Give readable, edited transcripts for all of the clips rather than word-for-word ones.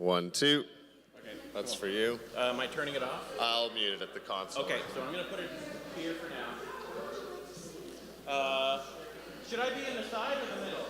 1, 2. Okay. That's for you. Am I turning it off? I'll mute it at the console. Okay, so I'm going to put it here for now. Should I be in the side or the middle?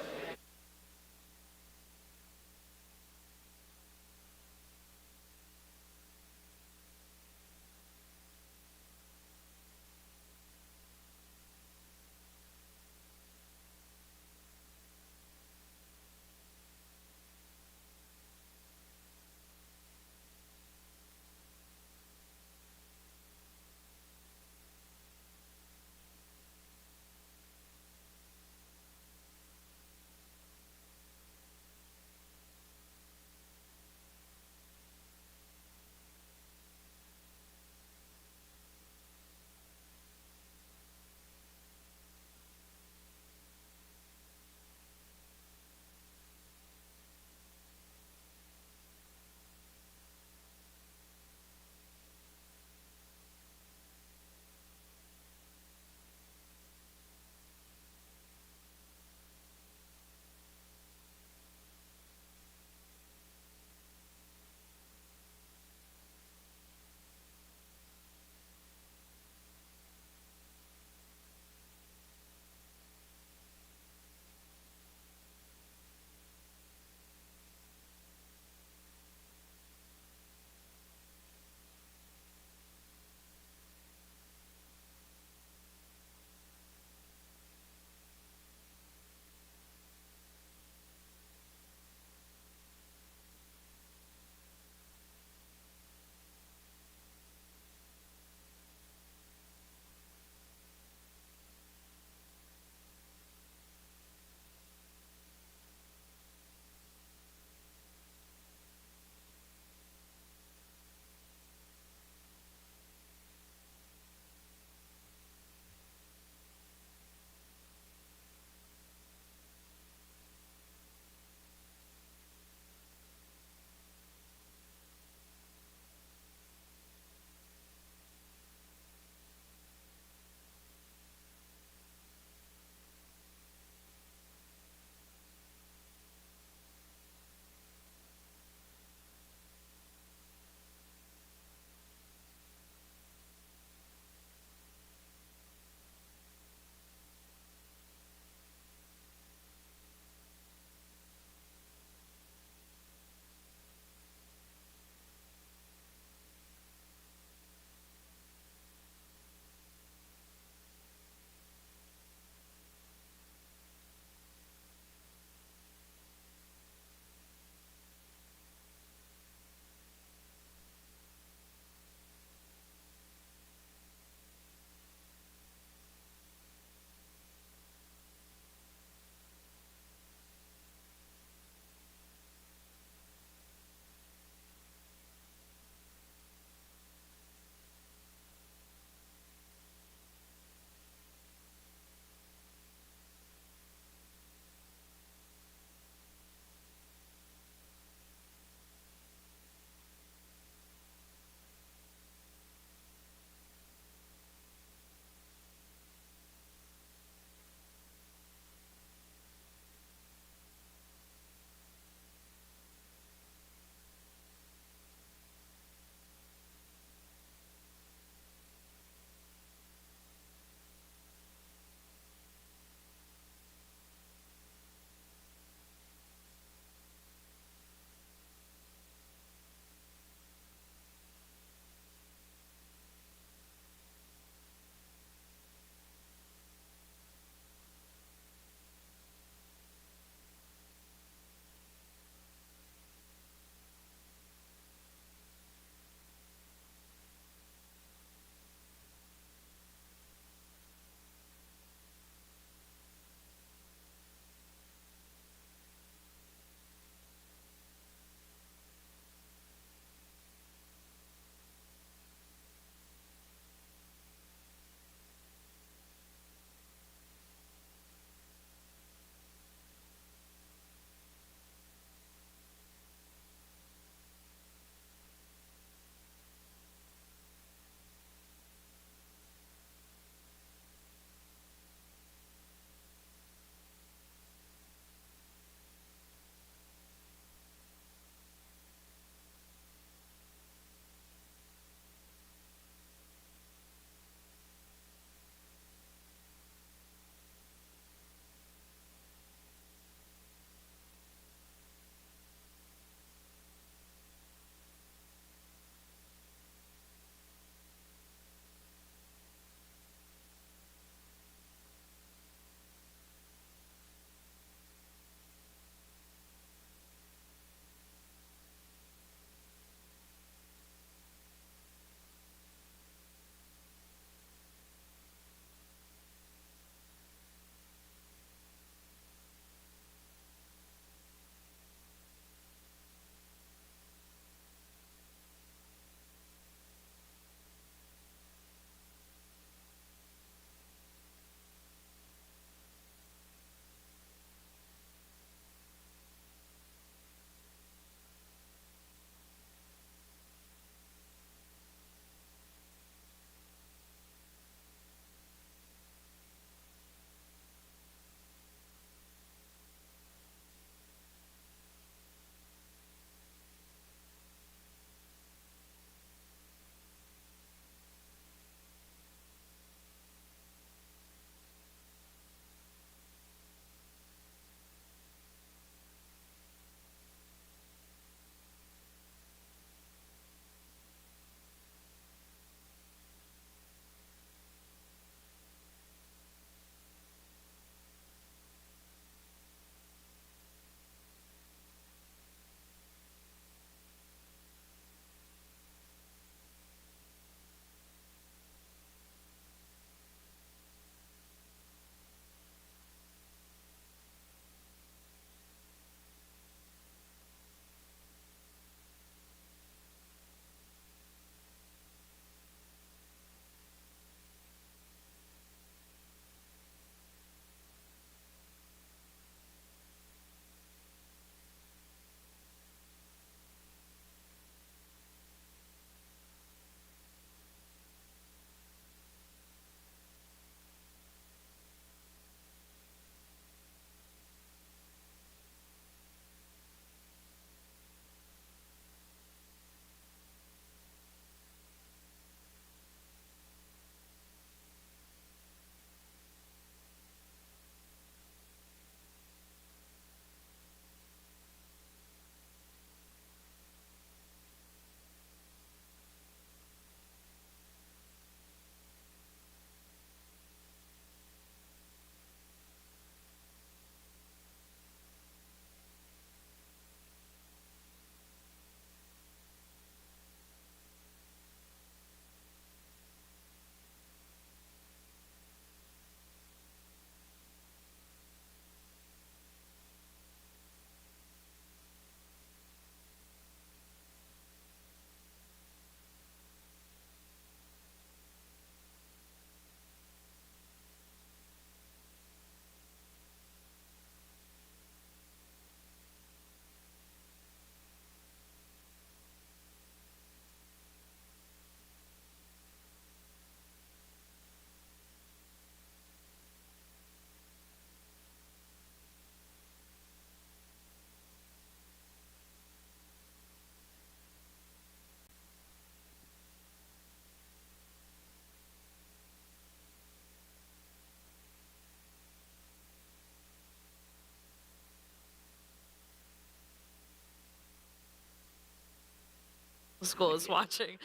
school is watching.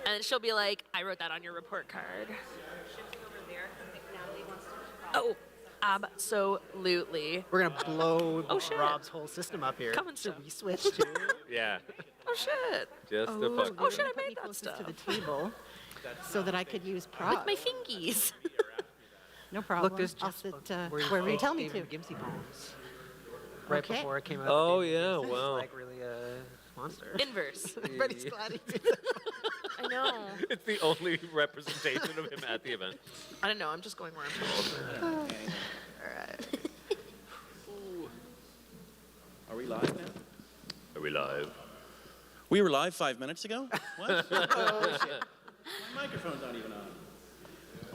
And she'll be like, I wrote that on your report card. Oh, absolutely. We're gonna blow Oh, shit. Rob's whole system up here. Come and Should stuff. we switch to? Yeah. Oh, shit. Just the fuck. Oh, shit, I Put me made that closest stuff. to the table so that I could use props. With my fingies. No problem. Look, this I'll just sit where wherever you tell me to. David Gibbsy poems. Right Okay. before it came out. Oh, David yeah, Gibbsy was, wow. Like really a monster. Inverse. But he's glad he did. I know. It's the only representation of him at the event. I don't know. I'm just going where I'm told. Are we live now? Are we live? We were live 5 minutes ago? What? Oh, shit. My microphone's not even on.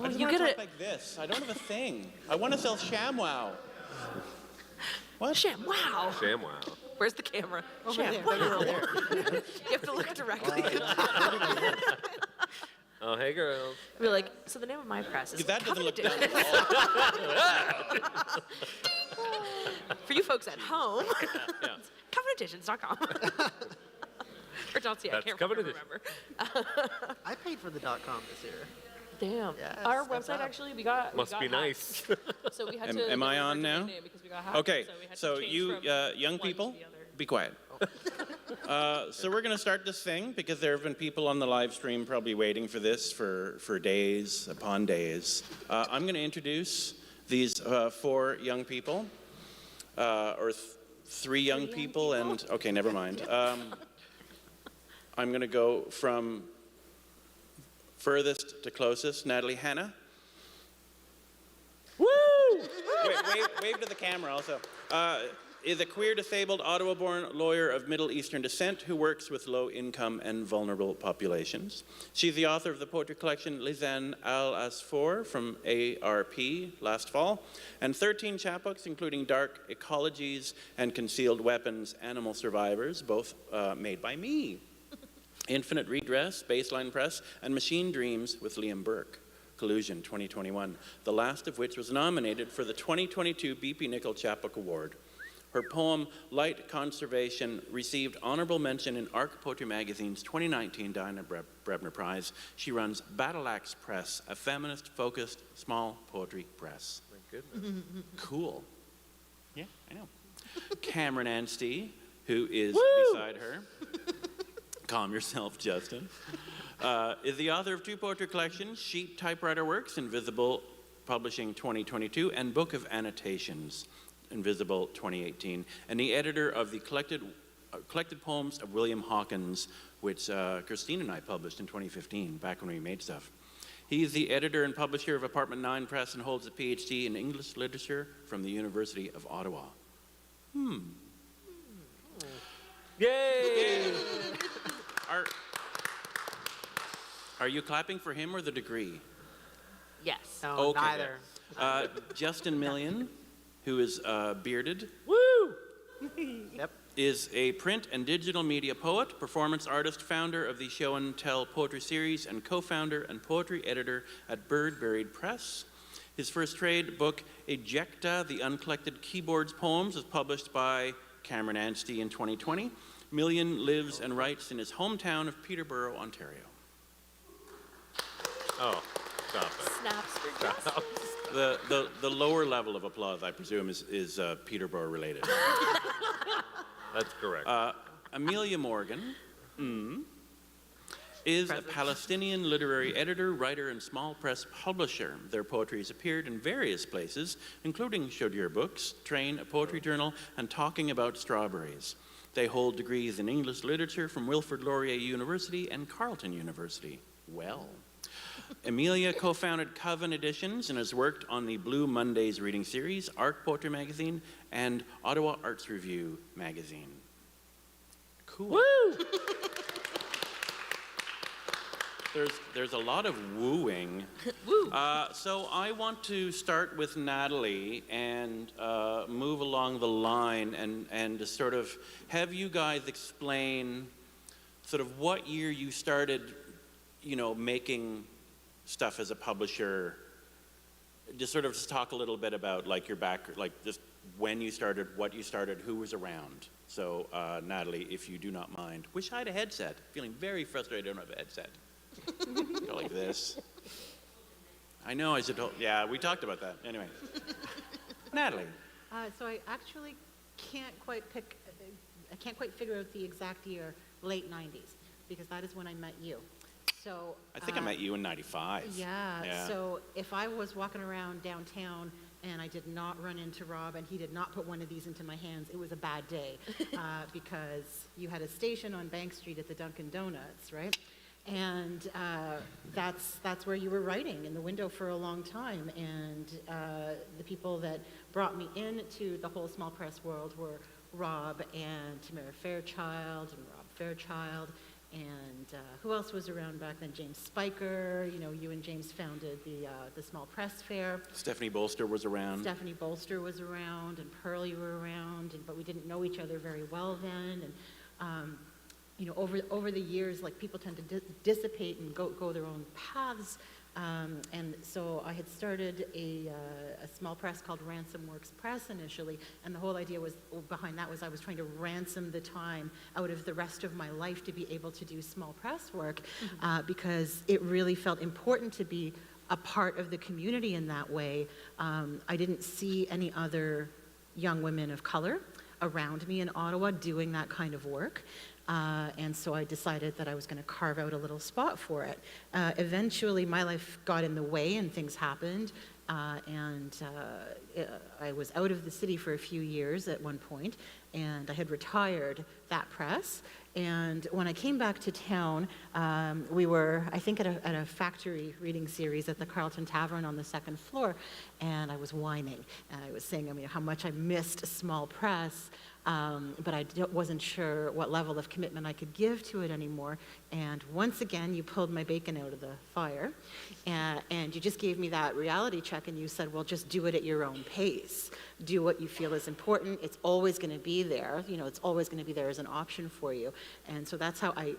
I just you want to gotta- talk like this. I don't have a thing. I want to sell ShamWow. What? Sham, wow. ShamWow. Where's the camera? Over Sham, there. wow. You have to look directly. Oh, hey, girls. Be like, so the name of my press is Because that doesn't look Covenant down at all. For you folks at home, Yeah. covenanteditions.com. Or .ca, I That's can't Covenant remember. I paid for the .com this year. Damn. Yes, Our step website up. actually, we got Must we be got nice. hacked. So we had Am- to. am I get rid of on our now? domain name because we got hacked, Okay, so we had to so change you from young one to people, the other. be quiet. So we're going to start this thing because there have been people on the live stream probably waiting for this for days upon days. I'm going to introduce these 4 young people, or 3 young people, and okay, never mind. I'm going to go from furthest to closest. Natalie Hanna. Woo! Wave to the camera also. Is a queer, disabled, Ottawa-born lawyer of Middle Eastern descent who works with low-income and vulnerable populations. She's the author of the poetry collection Lisanne Al-Asfour from ARP last fall, and 13 chapbooks, including Dark Ecologies and Concealed Weapons, Animal Survivors, both made by me. Infinite Redress, Baseline Press, and Machine Dreams with Liam Burke. Collusion 2021, the last of which was nominated for the 2022 BP Nicol Chapbook Award. Her poem, Light Conservation, received honorable mention in Arc Poetry Magazine's 2019 Diana Brebner Prize. She runs Battle Axe Press, a feminist-focused small poetry press. My goodness. Cool. Yeah, I know. Cameron Anstey, who is beside her. Calm yourself, Justin. Is the author of 2 poetry collections, Sheet Typewriter Works, Invisible Publishing 2022, and Book of Annotations, Invisible 2018, and the editor of the collected poems of William Hawkins, which Christine and I published in 2015, back when we made stuff. He is the editor and publisher of Apartment 9 Press and holds a PhD in English Literature from the University of Ottawa. Yay! Are you clapping for him or the degree? Yes. No, Okay. neither. Justin Million, who is bearded, Woo! Yep. is a print and digital media poet, performance artist, founder of the Show and Tell Poetry Series, and co-founder and poetry editor at Bird Buried Press. His first trade book, Ejecta, The Uncollected Keyboards Poems, is published by Cameron Anstey in 2020. Million lives and writes in his hometown of Peterborough, Ontario. Oh, stop it. Snaps for Justin. The lower level of applause, I presume, is Peterborough related. That's correct. Amelia Morgan is a Palestinian literary editor, writer, and small press publisher. Their poetry has appeared in various places, including Chaudier Books, Train, a poetry journal, and Talking About Strawberries. They hold degrees in English literature from Wilfrid Laurier University and Carleton University. Well. Amelia co-founded Coven Editions and has worked on the Blue Mondays reading series, Arc Poetry Magazine, and Ottawa Arts Review magazine. Cool. Woo! There's a lot of wooing. Woo. So I want to start with Natalie and move along the line and to sort of have you guys explain sort of what year you started, making stuff as a publisher. Just talk a little bit about like your back, like just when you started, what you started, who was around. So, Natalie, if you do not mind, wish I had a headset. Feeling very frustrated I don't have a headset. Go like this. I know, I said, yeah, we talked about that. Anyway. Natalie. So I actually can't quite figure out the exact year, late 90s, because that is when I met you. So I think I met you in 95. Yeah, so if I was walking around downtown and I did not run into Rob and he did not put one of these into my hands, it was a bad day because you had a station on Bank Street at the Dunkin' Donuts, right? And that's where you were writing in the window for a long time. And the people that brought me into the whole small press world were Rob and Tamara Fairchild and Rob Fairchild. And who else was around back then? James Spiker. You know, you and James founded the Small Press Fair. Stephanie Bolster was around. Stephanie Bolster was around, and Pearl, you were around, but we didn't know each other very well then. And you know, over the years, like, people tend to dissipate and go their own paths. And so I had started a small press called Ransom Works Press initially, and the whole idea was behind that was I was trying to ransom the time out of the rest of my life to be able to do small press work, because it really felt important to be a part of the community in that way. I didn't see any other young women of color around me in Ottawa doing that kind of work. And so I decided that I was going to carve out a little spot for it. Eventually, my life got in the way and things happened. And I was out of the city for a few years at one point, and I had retired that press. And when I came back to town, we were, I think, at a factory reading series at the Carlton Tavern on the second floor, and I was whining. And I was saying, I mean, how much I missed small press, but I wasn't sure what level of commitment I could give to it anymore. And once again, you pulled my bacon out of the fire, and you just gave me that reality check, and you said, well, just do it at your own pace. Do what you feel is important. It's always going to be there. You know, it's always going to be there as an option for you. And so that's how I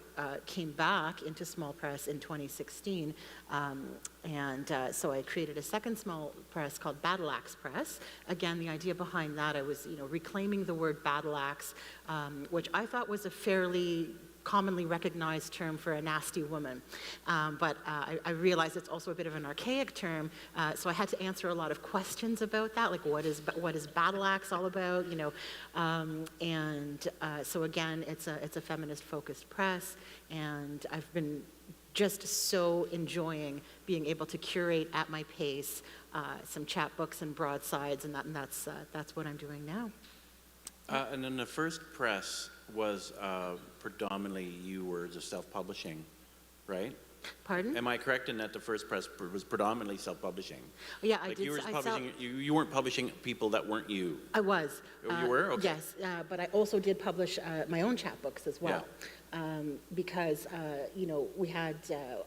came back into small press in 2016. So I created a second small press called Battle Axe Press. Again, the idea behind that, I was, reclaiming the word battle axe, which I thought was a fairly commonly recognized term for a nasty woman. But I realized it's also a bit of an archaic term, so I had to answer a lot of questions about that, like what is battle axe all about, so again, it's a feminist-focused press, and I've been just so enjoying being able to curate at my pace some chapbooks and broadsides, and that's what I'm doing now. And then the first press was predominantly you were just self-publishing, right? Pardon? Am I correct in that the first press was predominantly self-publishing? Yeah, like you weren't publishing people that weren't you. I was. You were? Okay. Yes, but I also did publish my own chapbooks as well. Yeah. Because we had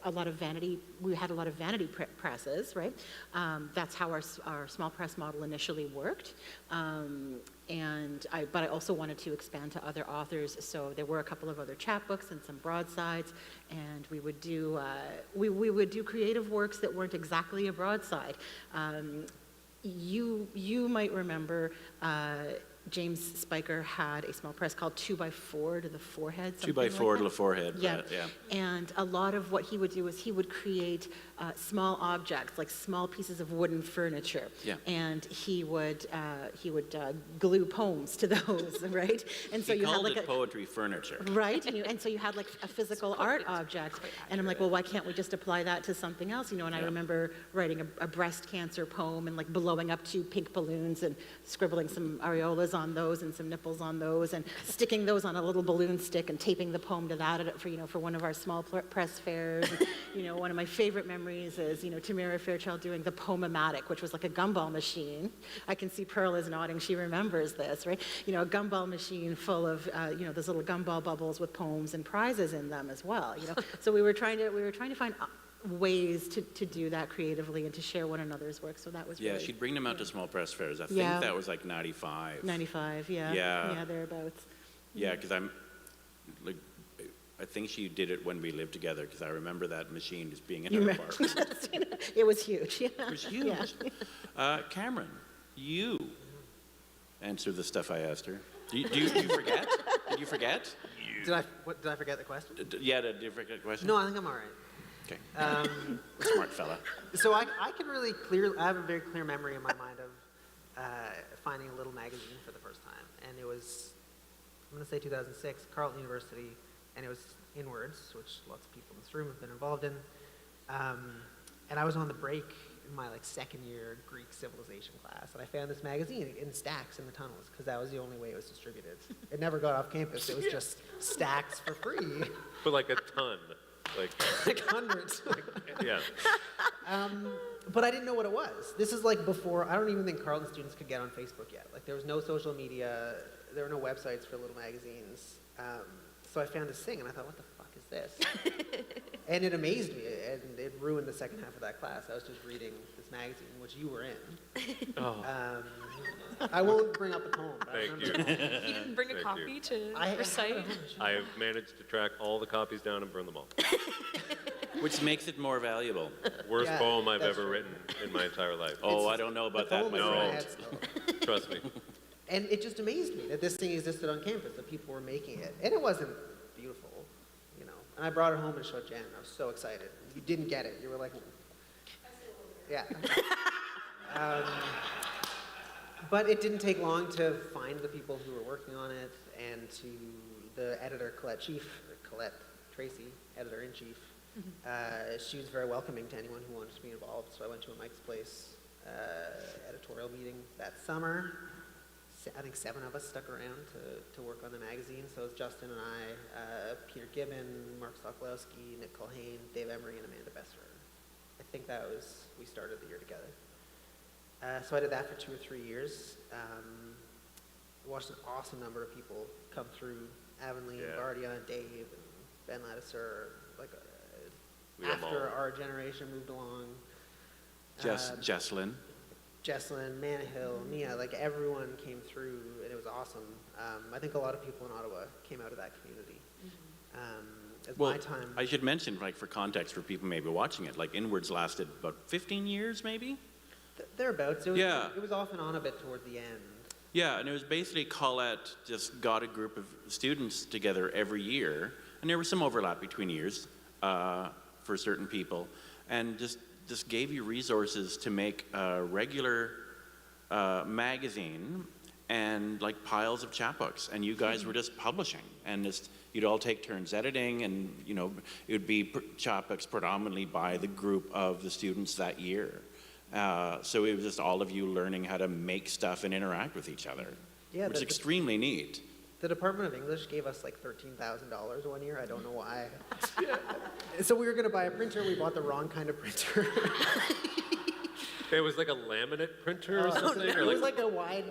a lot of vanity. We had a lot of vanity presses, right? That's how our small press model initially worked. But I also wanted to expand to other authors, so there were a couple of other chapbooks and some broadsides, and we would do we would do creative works that weren't exactly a broadside. You might remember. James Spiker had a small press called 2x4 to the Forehead. 2x4 to the Forehead. Yeah. And a lot of what he would do is he would create small objects, like small pieces of wooden furniture. Yeah. And he would glue poems to those, right? And so he you called had like it poetry furniture. Right. And so you had like a physical art object. And I'm like, well, why can't we just apply that to something else? And I remember writing a breast cancer poem and like blowing up 2 pink balloons and scribbling some areolas on those and some nipples on those and sticking those on a little balloon stick and taping the poem to that for one of our small press fairs. And, one of my favorite memories is Tamara Fairchild doing the Poem-O-Matic, which was like a gumball machine. I can see Pearl is nodding; she remembers this, right? A gumball machine full of those little gumball bubbles with poems and prizes in them as well. So we were trying to find ways to do that creatively and to share one another's work. So that was really, she'd bring them out to small press fairs. I think that was like 95. 95, yeah, thereabouts. Yeah, because I think she did it when we lived together, because I remember that machine just being in her apartment. It was huge. Yeah. It was huge. Yeah. Cameron, you answer the stuff I asked her. Do you forget? Did you forget? Did I forget the question? Yeah, did you forget the question? No, I think I'm all right. Okay. Smart fella. So I can really I have a very clear memory in my mind of finding a little magazine for the first time. And it was, I'm going to say 2006, Carleton University, and it was Inwards, which lots of people in this room have been involved in. And I was on the break in my second year Greek civilization class, and I found this magazine in stacks in the tunnels, because that was the only way it was distributed. It never got off campus. It was just stacks for free. But like a ton. Like hundreds. Yeah. But I didn't know what it was. This is before, I don't even think Carleton students could get on Facebook yet. There was no social media, there were no websites for little magazines. So I found this thing and I thought, what the fuck is this? And it amazed me, and it ruined the second half of that class. I was just reading this magazine, which you were in. Oh. I won't bring up the poem. But I Thank remember you. You didn't bring a Thank copy you. to I recite? I have managed to track all the copies down and burn them all. Which makes it more valuable. Worst Yeah, poem I've that's ever true. written in my entire life. Oh, I don't know about The that, poem my is in my No. friend. head still. Trust me. And it just amazed me that this thing existed on campus, that people were making it. And it wasn't beautiful, And I brought it home and showed Jen. I was so excited. You didn't get it. You were like, yeah. But it didn't take long to find the people who were working on it, and to the editor, Colette Tracy, editor-in-chief. She was very welcoming to anyone who wanted to be involved. So I went to a Mike's Place editorial meeting that summer. I think 7 of us stuck around to work on the magazine. So it was Justin and I, Peter Gibbon, Mark Sokolowski, Nick Culhane, Dave Emery, and Amanda Besser. I think we started the year together. So I did that for 2 or 3 years. Watched an awesome number of people come through. Avonlea, Yeah. Bardia, Dave, and Ben Lattiser. We have After all. our generation moved along. Jesslyn. Jesslyn, Manahill, Mia, everyone came through, and it was awesome. I think a lot of people in Ottawa came out of that community. At Well, my time, I should mention, for context for people maybe watching it, Inwards lasted about 15 years, maybe? thereabouts. It was, Yeah. It was off and on a bit toward the end. Yeah, and it was basically Colette just got a group of students together every year, and there was some overlap between years for certain people, and just gave you resources to make a regular magazine and piles of chapbooks, and you guys were just publishing, and you'd all take turns editing, and it would be chapbooks predominantly by the group of the students that year. So it was just all of you learning how to make stuff and interact with each other, Yeah, which is the extremely neat. The Department of English gave us $13,000 one year. I don't know why. So we were going to buy a printer. We bought the wrong kind of printer. It was like a laminate printer or something? It Or was a wide,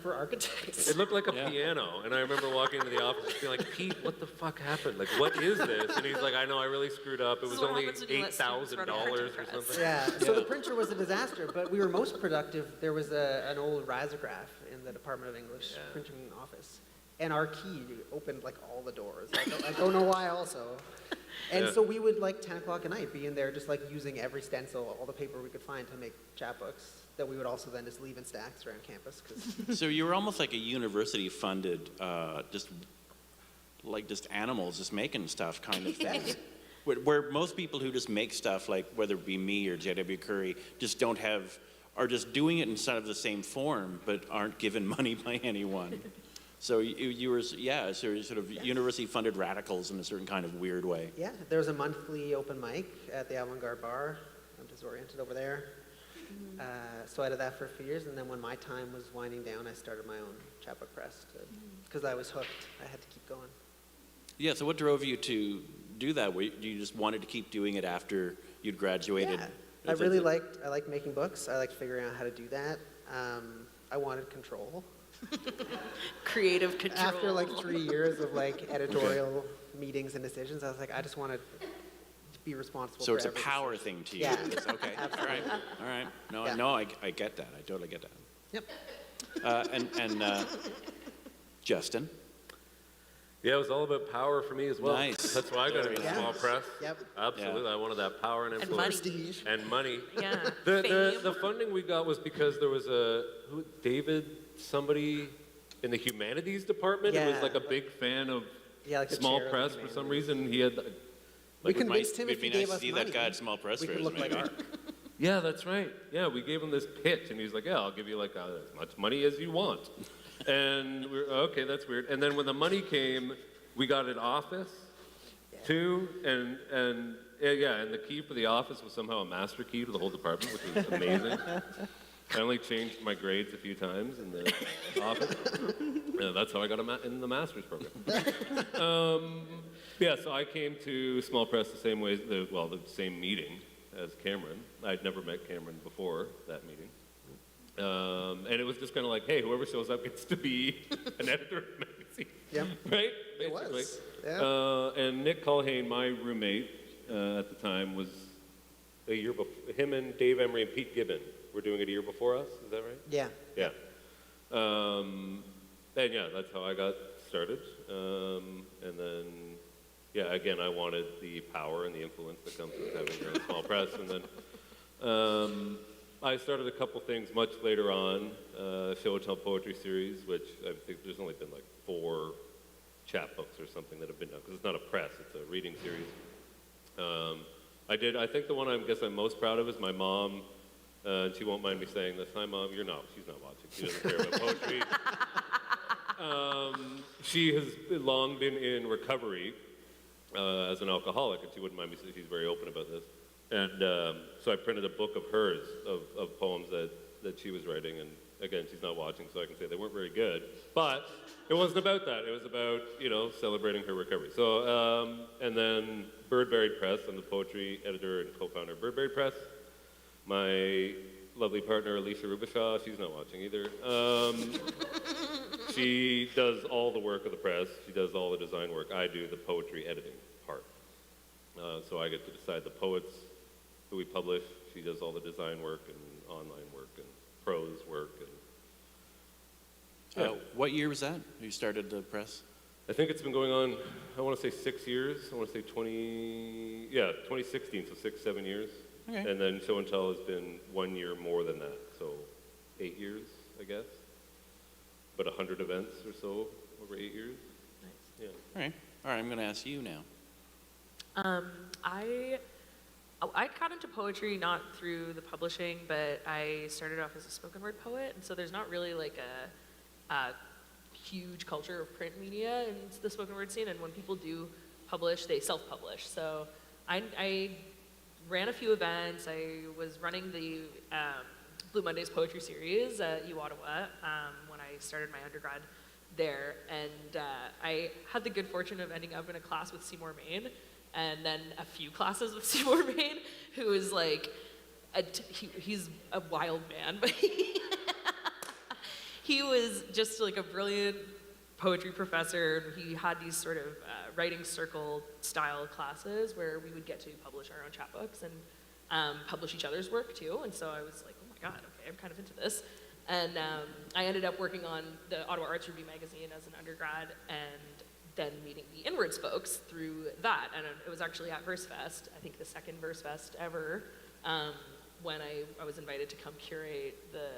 for architects. it looked like a piano, and I remember walking into the office and being like, Pete, what the fuck happened? What is this? And he's like, I know, I really screwed up. It This was is what only happens when you let students run a $8,000 printing or press. something. Yeah, so the printer was a disaster, but we were most productive. There was an old risograph in the Department of English printing office, and our key opened all the doors. I don't know why also. And Yeah. so we would 10 o'clock at night be in there just using every stencil, all the paper we could find to make chapbooks that we would also then just leave in stacks around campus. 'Cause So you were almost like a university-funded, just animals just making stuff kind of thing. Where most people who just make stuff, whether it be me or J.W. Curry, just are just doing it in the same form, but aren't given money by anyone. So you were, so you're sort of university-funded radicals in a certain kind of weird way. yeah, there was a monthly open mic at the Avant-Garde Bar. I'm disoriented over there. So I did that for a few years, and then when my time was winding down, I started my own chapbook press because I was hooked. I had to keep going. Yeah, so what drove you to do that? You just wanted to keep doing it after you'd graduated? Yeah, I really liked making books. I liked figuring out how to do that. I wanted control. Creative control. After 3 years of editorial meetings and decisions, I was like, I just want to be responsible So for it's a every power decision. thing to you. Yeah. It's okay. All right. No, Yeah. no, I get that. I totally get that. Yep. And Justin. Yeah, it was all about power for me as well. Nice. That's why I got into Yeah. small press. Yep. Absolutely. Yeah. I wanted that power and And influence. money. And money. Yeah. The Fame. the funding we got was because there was David somebody in the humanities department who was Yeah, like a big fan of Yeah, like the small chair of press for some humanities. reason. He had, We convinced him It'd if be he nice gave to us see money, that guy at Small Press we could Fairs, look like maybe. Ark. yeah, that's right. Yeah, we gave him this pitch, and he's like, yeah, I'll give you like as much money as you want. And we're okay, that's weird. And then when the money came, we got an office too, and yeah, and the key for the office was somehow a master key to the whole department, which was amazing. I only changed my grades a few times in the office. Yeah, that's how I got in the master's program. Yeah, so I came to Small Press the same way, the same meeting as Cameron. I'd never met Cameron before that meeting. And it was just kind of like, hey, whoever shows up gets to be an editor of the magazine. Yep. Right? It Basically. was. Yeah. And Nick Culhane, my roommate at the time, was a year before. Him and Dave Emery and Pete Gibbon were doing it a year before us. Is that right? Yeah. Yeah. And yeah, that's how I got started. And then, yeah, again, I wanted the power and the influence that comes with having your own small press. And then I started a couple things much later on, show and tell poetry series, which I think there's only been like 4 chapbooks or something that have been done, because it's not a press, it's a reading series. I think the one I'm most proud of is my mom, and she won't mind me saying this. Hi, Mom, she's not watching. She doesn't care about poetry. She has long been in recovery as an alcoholic, and she wouldn't mind me saying, she's very open about this. And so I printed a book of hers, of poems that she was writing, and again, she's not watching, so I can say they weren't very good. But it wasn't about that. It was about, celebrating her recovery. So, and then Birdberry Press, I'm the poetry editor and co-founder of Birdberry Press. My lovely partner, Alicia Rubishaw, she's not watching either. She does all the work of the press. She does all the design work. I do the poetry editing part. So I get to decide the poets who we publish. She does all the design work and online work and prose work. And What year was that? You started the press? I think it's been going on, I want to say 6 years. I want to say 2016, so 6-7 years. Okay. And then show and tell has been 1 year more than that, so 8 years, I guess. But 100 events or so over 8 years. Nice. Yeah. All right, I'm going to ask you now. I got into poetry not through the publishing, but I started off as a spoken word poet, and so there's not really like a huge culture of print media in the spoken word scene, and when people do publish, they self-publish. So I ran a few events. I was running the Blue Mondays poetry series at U Ottawa when I started my undergrad there, and I had the good fortune of ending up in a class with Seymour Main, and then a few classes with Seymour Main, who is like, he's a wild man, but he was just like a brilliant poetry professor. He had these sort of writing circle style classes where we would get to publish our own chapbooks and publish each other's work too. And so I was like, oh my God, okay, I'm kind of into this. And I ended up working on the Ottawa Arts Review magazine as an undergrad, and then meeting the Inwards folks through that. And it was actually at Versefest, I think the second Versefest ever, when I was invited to come curate the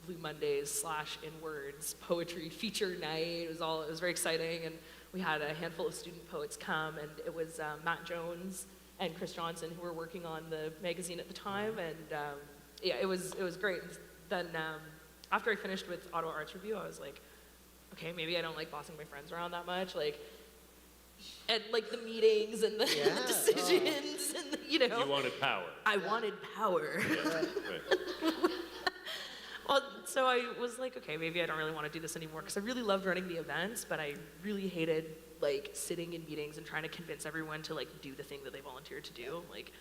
Blue Mondays / Inwards poetry feature night. It was very exciting, and we had a handful of student poets come, and it was Matt Jones and Chris Johnson who were working on the magazine at the time, and yeah, it was great. Then after I finished with Ottawa Arts Review, I was like, okay, maybe I don't like bossing my friends around that much, and like the meetings and the Yeah. decisions, and You wanted power. I wanted power. Yeah. Right. Well, so I was like, okay, maybe I don't really want to do this anymore, because I really loved running the events, but I really hated like sitting in meetings and trying to convince everyone to like do the thing that they volunteered to do. Like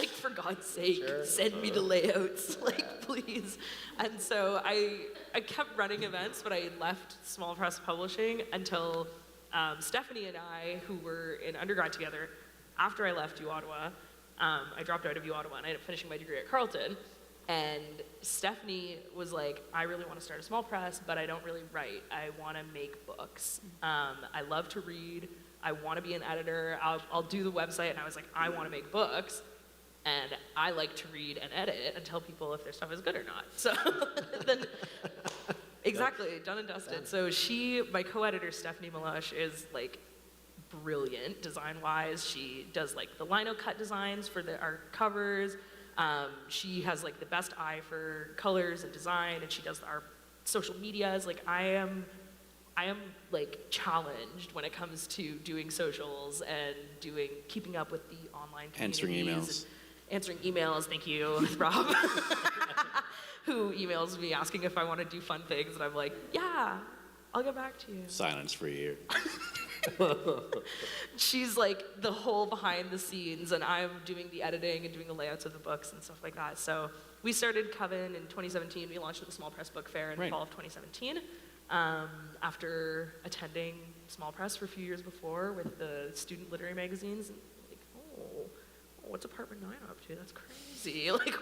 for God's sake, Sure. send me the layouts, like please. And so I kept running events, but I left Small Press Publishing until Stephanie and I, who were in undergrad together, after I left U Ottawa, I dropped out of U Ottawa and I ended up finishing my degree at Carleton. And Stephanie was like, I really want to start a small press, but I don't really write. I want to make books. I love to read. I want to be an editor. I'll do the website. And I was like, I want to make books. And I like to read and edit and tell people if their stuff is good or not. So then, exactly, done and dusted. So my co-editor, Stephanie Malush, is like brilliant design-wise. She does like the lino cut designs for our covers. She has like the best eye for colors and design, and she does our social medias. Like I am like challenged when it comes to doing socials and keeping up with the online communities. Answering emails, thank you, Rob, who emails me asking if I want to do fun things, and I'm like, yeah, I'll get back to you. Silence for a year. She's like the whole behind the scenes, and I'm doing the editing and doing the layouts of the books and stuff like that. So we started Coven in 2017. We launched at the Small Press Book Fair in the fall of 2017. After attending Small Press for a few years before with the student literary magazines, and like, what's Apartment 9 up to? That's crazy. Like,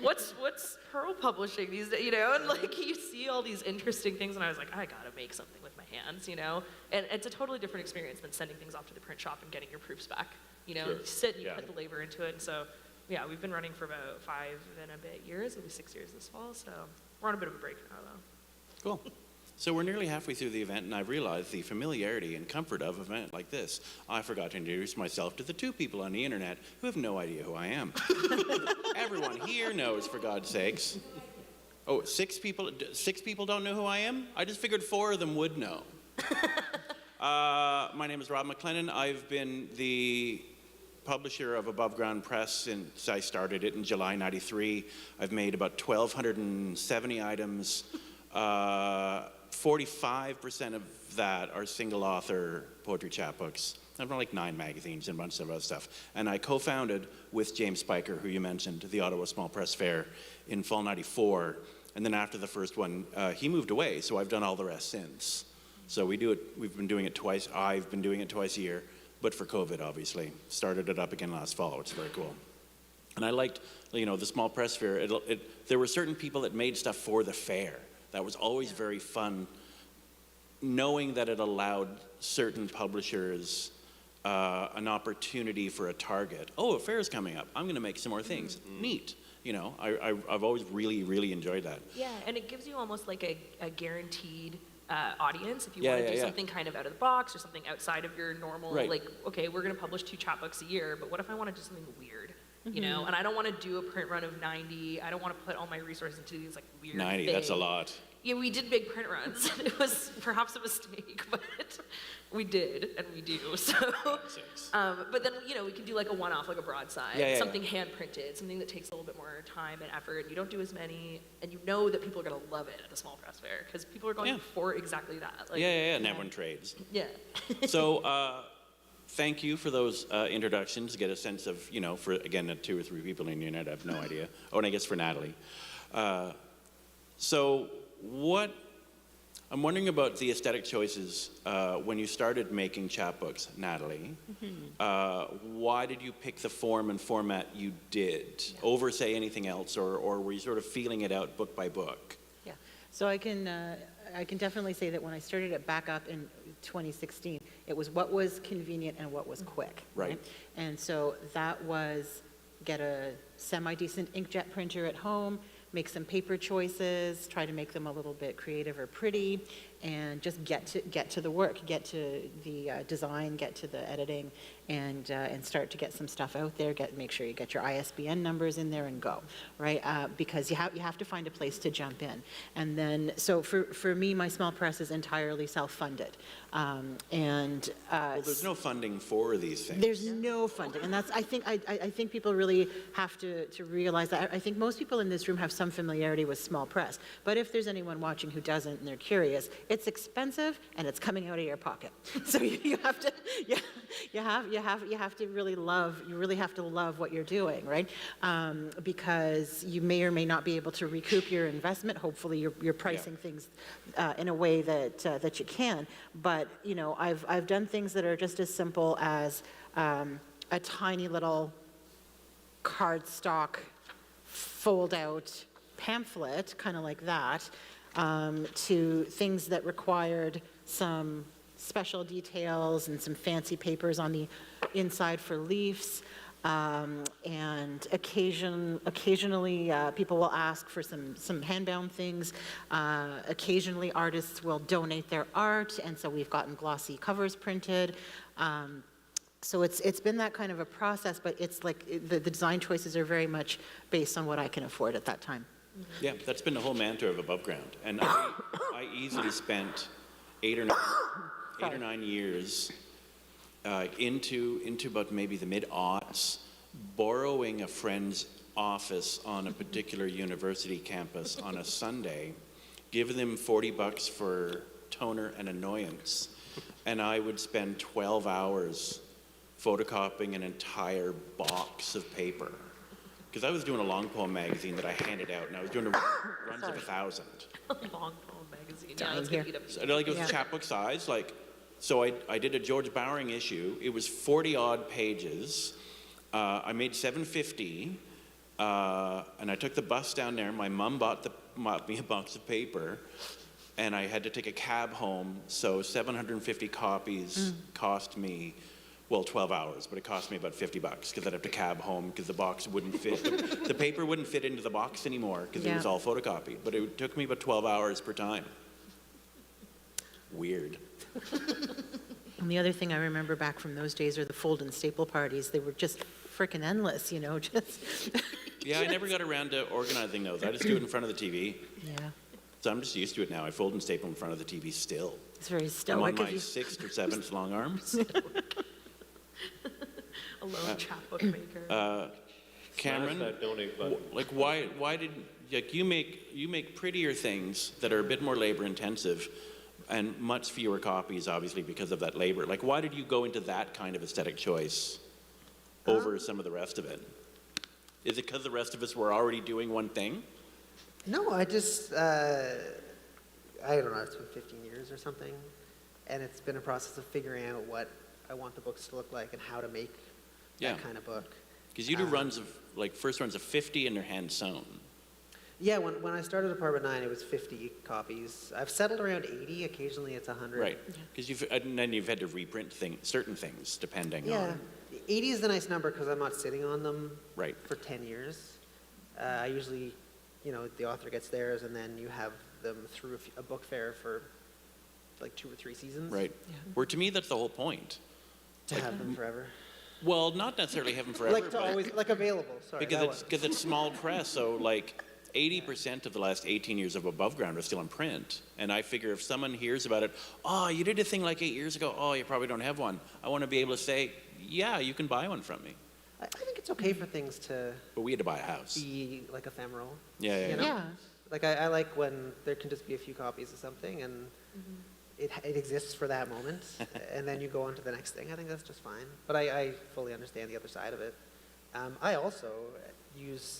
what's Pearl publishing these days? You know, and like you see all these interesting things, and I was like, I gotta make something with my hands, you know. And it's a totally different experience than sending things off to the print shop and getting your proofs back. You know, you sit and you put the labor into it. And so, yeah, we've been running for about 5 and a bit years. It'll be 6 years this fall. So we're on a bit of a break now, though. Cool. So we're nearly halfway through the event, and I've realized the familiarity and comfort of an event like this. I forgot to introduce myself to the 2 people on the internet who have no idea who I am. Everyone here knows, for God's sakes. Oh, 6 people don't know who I am? I just figured 4 of them would know. My name is Rob McLennan. I've been the publisher of Above Ground Press since I started it in July '93. I've made about 1,270 items. 45% of that are single author poetry chapbooks. I've run like 9 magazines and a bunch of other stuff. And I co-founded with James Spiker, who you mentioned, the Ottawa Small Press Fair in fall '94. And then after the first one, he moved away, so I've done all the rest since. So we've been doing it twice. I've been doing it twice a year, but for COVID, obviously. Started it up again last fall, which is very cool. And I liked, the Small Press Fair. There were certain people that made stuff for the fair. That was always very fun, knowing that it allowed certain publishers an opportunity for a target. Oh, a fair's coming up. I'm going to make some more things. Neat. I've always really, really enjoyed that. Yeah, and it gives you almost like a guaranteed audience if you want to do something kind of out of the box or something outside of your normal, like, okay, we're going to publish 2 chapbooks a year, but what if I want to do something weird? You know, and I don't want to do a print run of 90. I don't want to put all my resources into these like weird 90, things. that's a lot. Yeah, we did big print runs. It was perhaps a mistake, but we did, and we do. So, but then, we can do like a one-off, like a broadside, something hand-printed, something that takes a little bit more time and effort, and you don't do as many, and you know that people are going to love it at the Small Press Fair, because people are going for exactly that. Like, and everyone trades. Yeah. So, thank you for those introductions. Get a sense of, for, again, 2 or 3 people in the internet, I have no idea. Oh, and I guess for Natalie. I'm wondering about the aesthetic choices when you started making chapbooks, Natalie. Why did you pick the form and format you did over, say, anything else, or were you sort of feeling it out book by book? Yeah, so I can definitely say that when I started it back up in 2016, it was what was convenient and what was quick. Right. And so that was get a semi-decent inkjet printer at home, make some paper choices, try to make them a little bit creative or pretty, and just get to the work, get to the design, get to the editing, and start to get some stuff out there. Make sure you get your ISBN numbers in there and go, right? Because you have to find a place to jump in. And then, so for me, my small press is entirely self-funded, well, there's no funding for these things. There's no funding, and that's I think people really have to realize that. I think most people in this room have some familiarity with small press, but if there's anyone watching who doesn't and they're curious, it's expensive and it's coming out of your pocket. So you have to really love what you're doing, right? Because you may or may not be able to recoup your investment. Hopefully you're pricing things in a way that you can. But I've done things that are just as simple as a tiny little cardstock fold-out pamphlet, kind of like that, to things that required some special details and some fancy papers on the inside for leaves, And occasionally, people will ask for some handbound things. Occasionally, artists will donate their art, and so we've gotten glossy covers printed. So it's been that kind of a process, but it's like the design choices are very much based on what I can afford at that time. Yeah, that's been the whole mantra of Above Ground. And I easily spent 8 or 9 years into about maybe the mid-aughts, borrowing a friend's office on a particular university campus on a Sunday, giving them $40 for toner and annoyance, and I would spend 12 hours photocopying an entire box of paper. Because I was doing a long poem magazine that I handed out, and I was doing runs of 1,000. Long poem magazine. Yeah, that's gonna eat up. So, like, it was Yeah. chapbook size. Like, so I did a George Bowering issue. It was 40-odd pages. I made $7.50, and I took the bus down there. My mom bought me a box of paper, and I had to take a cab home. So 750 copies cost me, well, 12 hours, but it cost me about $50 because I'd have to cab home because the box wouldn't fit. The paper wouldn't fit into the box anymore because it was all photocopied. But it took me about 12 hours per time. Weird. And the other thing I remember back from those days are the fold and staple parties. They were just freaking endless, just. Yeah, I never got around to organizing those. I just do it in front of the TV. Yeah, So I'm just used to it now. I fold and staple in front of the TV still. it's very I'm stoic on of my you. 6th or 7th long arm. A lone chapbook maker. Cameron, Smash that donate button. like why did like you make prettier things that are a bit more labor intensive and much fewer copies, obviously, because of that labor. Like, why did you go into that kind of aesthetic choice over some of the rest of it? Is it because the rest of us were already doing one thing? No, I just, I don't know, it's been 15 years or something, and it's been a process of figuring out what I want the books to look like and how to make Yeah. that kind of book. Because you do runs of, like, first runs of 50 and they're hand sewn. Yeah, when I started Apartment 9, it was 50 copies. I've settled around 80. Occasionally, it's 100. Right. Because then you've had to reprint certain things depending Yeah, on. 80 is a nice number because I'm not sitting on them Right. for 10 years. I usually, the author gets theirs, and then you have them through a book fair for like 2 or 3 seasons. Right. Where to me, that's the whole point. To have them forever. Well, not necessarily have them forever, Like to but always, like available. Sorry. because it's small press. So like 80% of the last 18 years of Above Ground are still in print. And I figure if someone hears about it, oh, you did a thing like 8 years ago. Oh, you probably don't have one. I want to be able to say, yeah, you can buy one from me. I think it's okay for things to But we had to buy a house. be like ephemeral. Yeah, yeah, you yeah. know? Yeah, Like I like when there can just be a few copies of something and it exists for that moment, and then you go on to the next thing. I think that's just fine. But I fully understand the other side of it. I also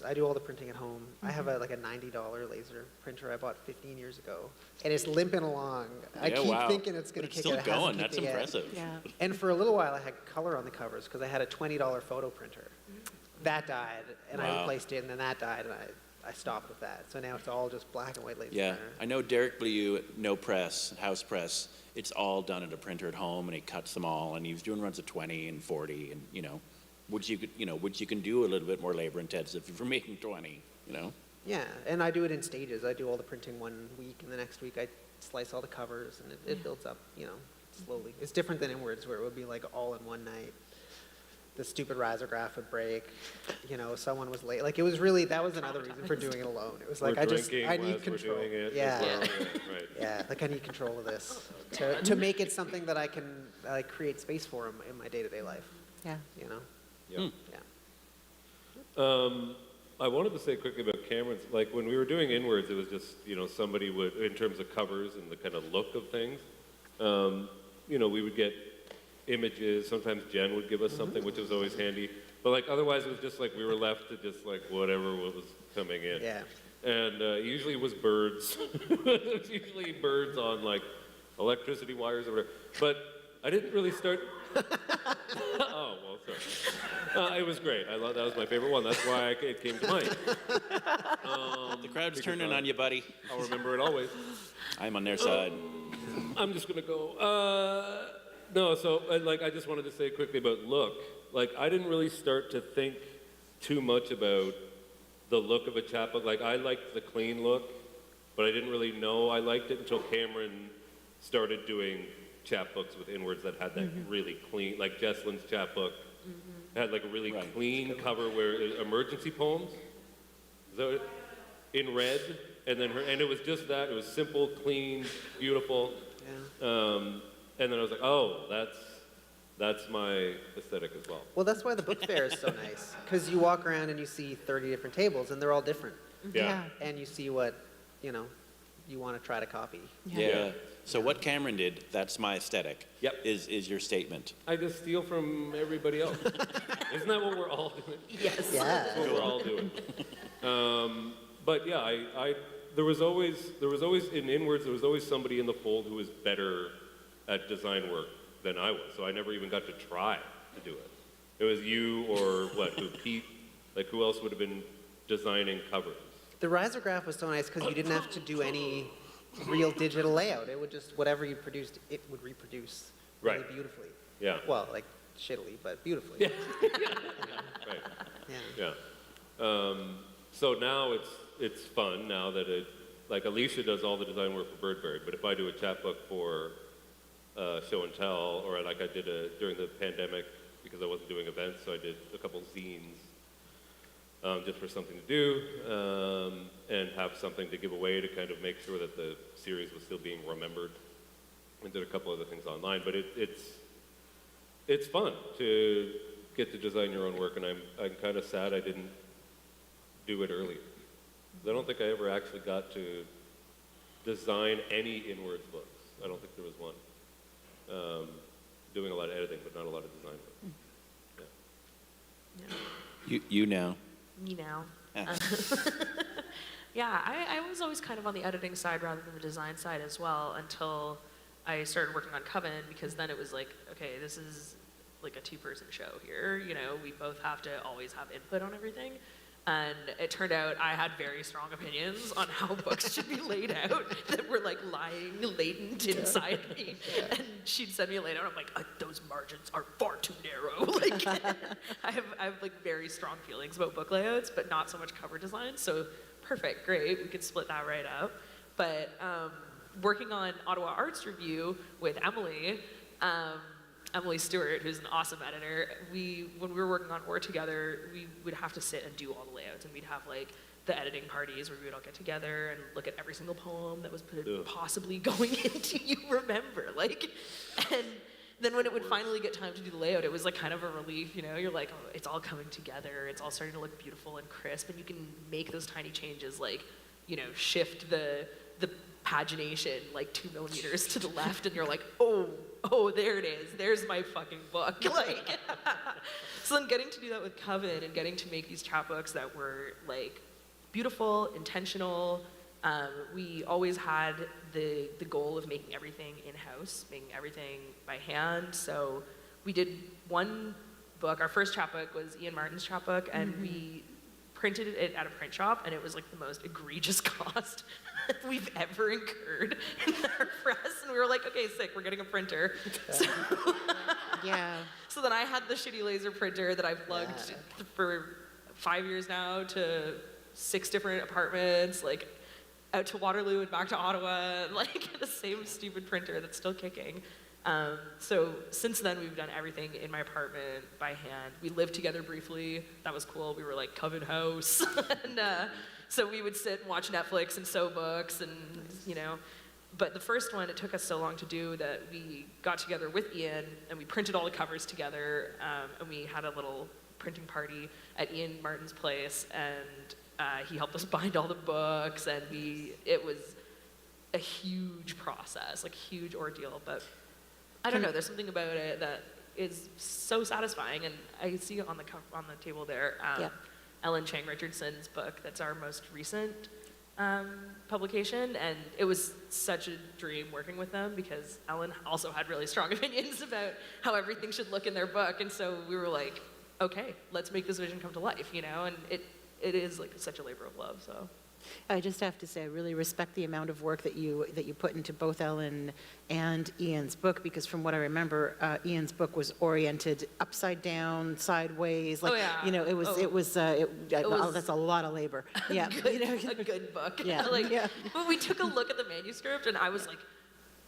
I do all the printing at home. I have like a $90 laser printer I bought 15 years ago, and it's limping along. I Yeah, keep wow. thinking it's going But to it's kick still it. It hasn't going. kicked That's it yet. impressive. yeah. And for a little while, I had color on the covers because I had a $20 photo printer. That died, and I Wow. replaced it, and then that died, and I stopped with that. So now it's all just black and white laser Yeah, printer. I know Derek Blue at No Press, House Press, it's all done at a printer at home, and he cuts them all, and he was doing runs of 20 and 40, and, which you can do a little bit more labor intensive if you're making 20, Yeah, and I do it in stages. I do all the printing one week, and the next week I slice all the covers, and it builds up, slowly. It's different than Inwards, where it would be like all in one night. The stupid risograph would break, someone was late. Like, it was really, that was another reason for doing it alone. It was like, We're I drinking need as control. we're doing it. Yeah. As well. Yeah, right. Yeah, like I need control of this to make it something that I can create space for in my day-to-day life, Yeah. Yeah. Yeah. I wanted to say quickly about Cameron's, like when we were doing Inwards, it was just, somebody would, in terms of covers and the kind of look of things, we would get images, sometimes Jen would give us something, which was always handy, but like otherwise it was just like we were left to just like whatever was coming in. Yeah. And usually it was birds. It was usually birds on like electricity wires or whatever. But I didn't really start. Oh, well, sorry. It was great. I love that was my favorite one. That's why it came to mind. The crowd's because turning on you, buddy. I'll remember it always. I'm on their side. I'm just gonna go. No, so I just wanted to say quickly about look. like, I didn't really start to think too much about the look of a chapbook. Like, I liked the clean look, but I didn't really know I liked it until Cameron started doing chapbooks with inwards that had that really clean, like Jesslyn's chapbook had like a really clean cover where emergency poems, so in red, and then and it was just that, it was simple, clean, beautiful. And then I was like, oh, that's my aesthetic as well. Well, that's why the book fair is so nice, because you walk around and you see 30 different tables, and they're all different, Yeah. and you see what, you know, you want to try to copy. Yeah. So what Cameron did, that's my aesthetic. Yep. Is your statement. I just steal from everybody else. Isn't that what we're all doing? Yes. Yeah. That's what we're all doing. But yeah, I there was always in inwards, there was always somebody in the fold who was better at design work than I was. So I never even got to try to do it. It was you or Pete, like who else would have been designing covers? The risograph was so nice because you didn't have to do any real digital layout. It would just, whatever you produced, it would reproduce really Right. beautifully. Yeah. Well, like shittily, but beautifully. Yeah. Yeah. Right. Yeah. So now it's fun now that like Alicia does all the design work for Birdberry, but if I do a chapbook for show and tell, or like I did during the pandemic because I wasn't doing events, so I did a couple zines just for something to do and have something to give away to kind of make sure that the series was still being remembered. And did a couple other things online, but it's fun to get to design your own work, and I'm kind of sad I didn't do it earlier. I don't think I ever actually got to design any inwards books. I don't think there was one. Doing a lot of editing, but not a lot of design work. Yeah. You now. Me now. Yeah. Yeah, I was always kind of on the editing side rather than the design side as well until I started working on Coven, because then it was like, okay, this is like a two-person show here. You know, we both have to always have input on everything. And it turned out I had very strong opinions on how books should be laid out that were like lying latent inside me. And she'd send me a layout, and I'm like, those margins are far too narrow. Like, I have like very strong feelings about book layouts, but not so much cover design. So perfect, great, we could split that right up. But working on Ottawa Arts Review with Emily, Emily Stewart, who's an awesome editor, when we were working on War together, we would have to sit and do all the layouts, and we'd have like the editing parties where we would all get together and look at every single poem that was possibly going into You Remember, like, and then when it would finally get time to do the layout, it was like kind of a relief, you know, you're like, oh, it's all coming together, it's all starting to look beautiful and crisp, and you can make those tiny changes, like, you know, shift the pagination like 2 millimeters to the left, and you're like, oh, there it is. There's my fucking book. Like, so then getting to do that with Coven and getting to make these chapbooks that were like beautiful, intentional. We always had the goal of making everything in-house, making everything by hand. So we did one book. Our first chapbook was Ian Martin's chapbook, and we printed it at a print shop, and it was like the most egregious cost we've ever incurred in our press. And we were like, okay, sick, we're getting a printer. So, Yeah. so then I had the shitty laser printer that I've lugged for 5 years now to 6 different apartments, like out to Waterloo and back to Ottawa, like the same stupid printer that's still kicking. So since then, we've done everything in my apartment by hand. We lived together briefly. That was cool. We were like Coven House. And so we would sit and watch Netflix and sew books and, you know. But the first one, it took us so long to do that we got together with Ian and we printed all the covers together. And we had a little printing party at Ian Martin's place. And he helped us bind all the books. And it was a huge process, like huge ordeal. But I don't know, there's something about it that is so satisfying, and I see it on the table there. Ellen Chang Richardson's book, that's our most recent publication, and it was such a dream working with them because Ellen also had really strong opinions about how everything should look in their book, and so we were like, okay, let's make this vision come to life, you know, and it is like such a labor of love, so. I just have to say, I really respect the amount of work that you put into both Ellen and Ian's book, because from what I remember, Ian's book was oriented upside down, sideways, like, Oh, yeah. that's a lot of labor. Yeah. A good book. Yeah. Like, when we took a look at the manuscript, and I was like,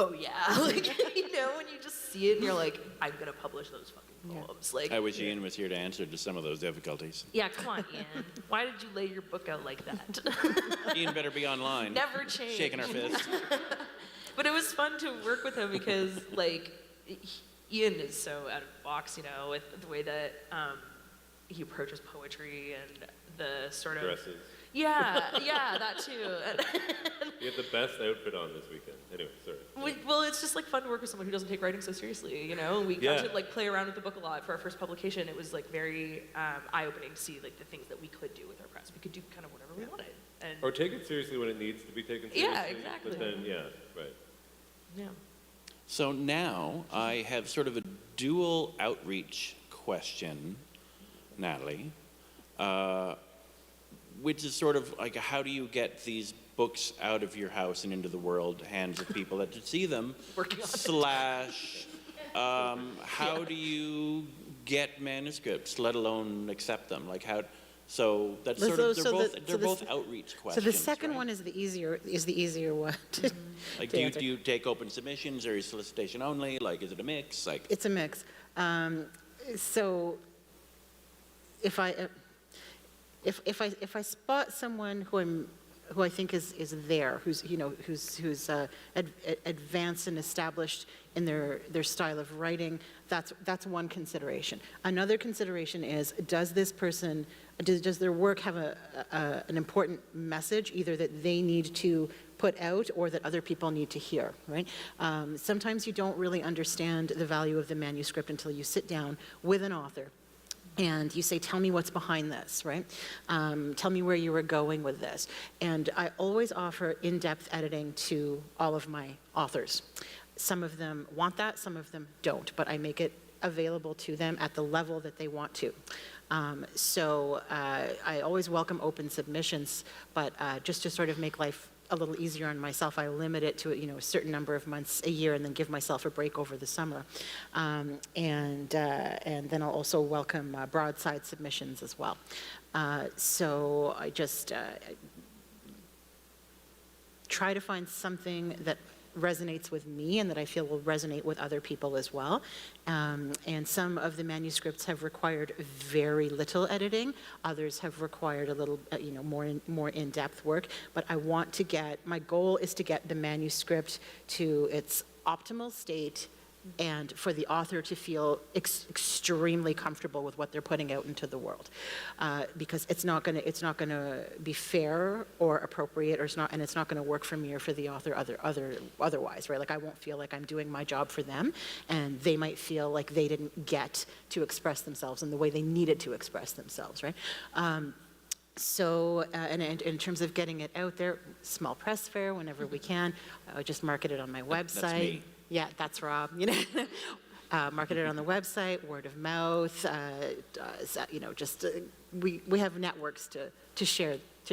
oh yeah, like, when you just see it and you're like, I'm gonna publish those fucking poems. Like, I wish Ian was here to answer to some of those difficulties. yeah, come on, Ian. Why did you lay your book out like that? Ian better be online. Never change. Shaking our fist. But it was fun to work with him because, like, Ian is so out of the box, with the way that he approaches poetry and the sort of Dresses. Yeah, that too. You had the best outfit on this weekend. Anyway, sorry. Well, it's just like fun to work with someone who doesn't take writing so seriously. We got to like play around with the book a lot for our first publication. It was like very eye-opening to see like the things that we could do with our press. We could do kind of whatever we wanted. And Or take it seriously when it needs to be taken seriously. Yeah, exactly. But then, yeah, right. yeah. So now I have sort of a dual outreach question, Natalie, which is sort of like, how do you get these books out of your house and into the world, hands of people that should see them? Working on / how do you get manuscripts, let alone accept them? Like how? So that's sort of they're both outreach questions. So the second right? one is the easier one. Like, to do answer. you take open submissions or is solicitation only? Like, is it a mix? Like, It's a mix. So if I spot someone who I think is there, who's advanced and established in their style of writing, that's one consideration. Another consideration is, does their work have an important message, either that they need to put out or that other people need to hear, right? Sometimes you don't really understand the value of the manuscript until you sit down with an author and you say, tell me what's behind this, right? Tell me where you were going with this. And I always offer in-depth editing to all of my authors. Some of them want that, some of them don't, but I make it available to them at the level that they want to. So I always welcome open submissions, but just to sort of make life a little easier on myself, I limit it to a certain number of months a year, and then give myself a break over the summer. And then I'll also welcome broadside submissions as well. So I just try to find something that resonates with me and that I feel will resonate with other people as well. And some of the manuscripts have required very little editing. Others have required a little, more in-depth work. But my goal is to get the manuscript to its optimal state and for the author to feel extremely comfortable with what they're putting out into the world, because it's not going to be fair or appropriate, or it's not going to work for me or for the author otherwise, right? Like, I won't feel like I'm doing my job for them, and they might feel like they didn't get to express themselves in the way they needed to express themselves, right? So, and in terms of getting it out there, small press fair whenever we can. I just market it on my website. That's me. Yeah, that's Rob. Market it on the website, word of mouth. We have networks to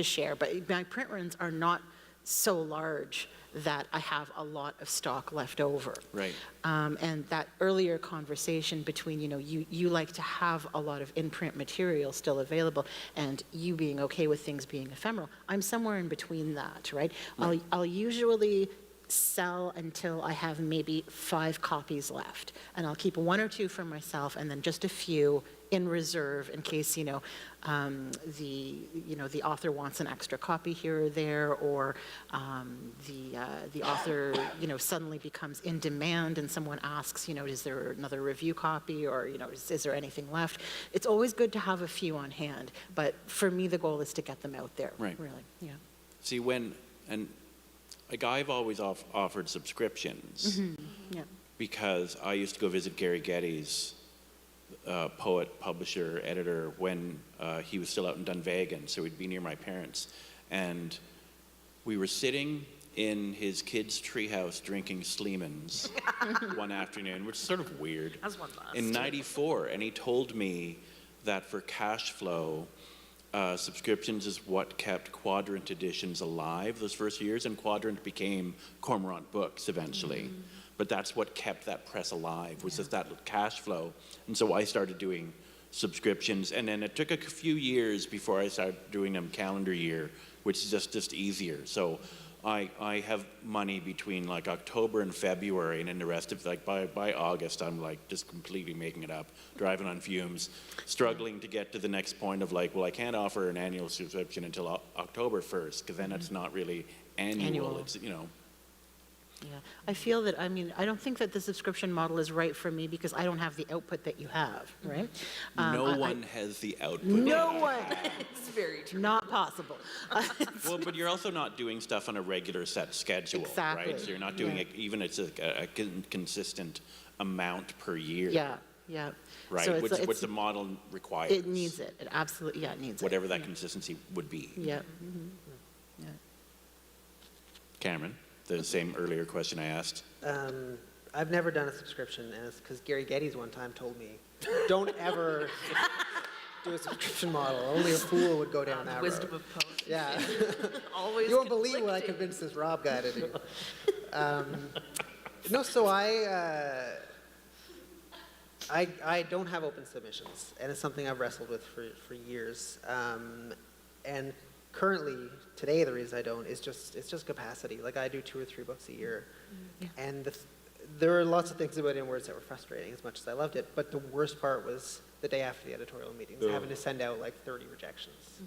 share. But my print runs are not so large that I have a lot of stock left over. right. And that earlier conversation between, you like to have a lot of in-print material still available, and you being okay with things being ephemeral. I'm somewhere in between that, right? I'll usually sell until I have maybe 5 copies left, and I'll keep 1 or 2 for myself, and then just a few in reserve in case the author wants an extra copy here or there, or the author suddenly becomes in demand and someone asks, is there another review copy, or is there anything left? It's always good to have a few on hand, but for me the goal is to get them out there. Right. Really, yeah. See, like, I've always offered subscriptions Yeah. because I used to go visit Gary Geddes, poet, publisher, editor, when he was still out in Dunvegan, so he'd be near my parents. And we were sitting in his kids' treehouse drinking Sleeman's one afternoon, which is sort of weird. As one must. In '94, and he told me that for cash flow, subscriptions is what kept Quadrant editions alive those first years, and Quadrant became Cormorant Books eventually. But that's what kept that press alive, was just that cash flow. And so I started doing subscriptions, and then it took a few years before I started doing them calendar year, which is just easier. So I have money between like October and February, and then the rest of like by August I'm like just completely making it up, driving on fumes, struggling to get to the next point of like, well, I can't offer an annual subscription until October 1st, because then it's not really annual. It's, you know. Yeah, I feel that, I mean, I don't think that the subscription model is right for me because I don't have the output that you have, right? No one has the output. No one. It's very true. Not possible. Well, but you're also not doing stuff on a regular set schedule, Exactly. right? So you're not doing Yeah. it, even it's a consistent amount per year. Yeah, yeah. Right, So which the model requires. it needs it. It absolutely, yeah, it needs it. Whatever that Yeah. consistency would be. Yeah. Yeah. Cameron, the same earlier question I asked. I've never done a subscription, because Gary Geddes one time told me, don't ever do a subscription model. Only a fool would go down that Wisdom road. of poets. Yeah. Always You won't believe what I conflicting. convinced this Rob guy to do. No, so I don't have open submissions, and it's something I've wrestled with for years. And currently, today, the reason I don't is it's just capacity. Like, I do 2 or 3 books a year, and there were lots of things about Inwards that were frustrating as much as I loved it, but the worst part was the day after the editorial meetings, Yeah. having to send out like 30 rejections.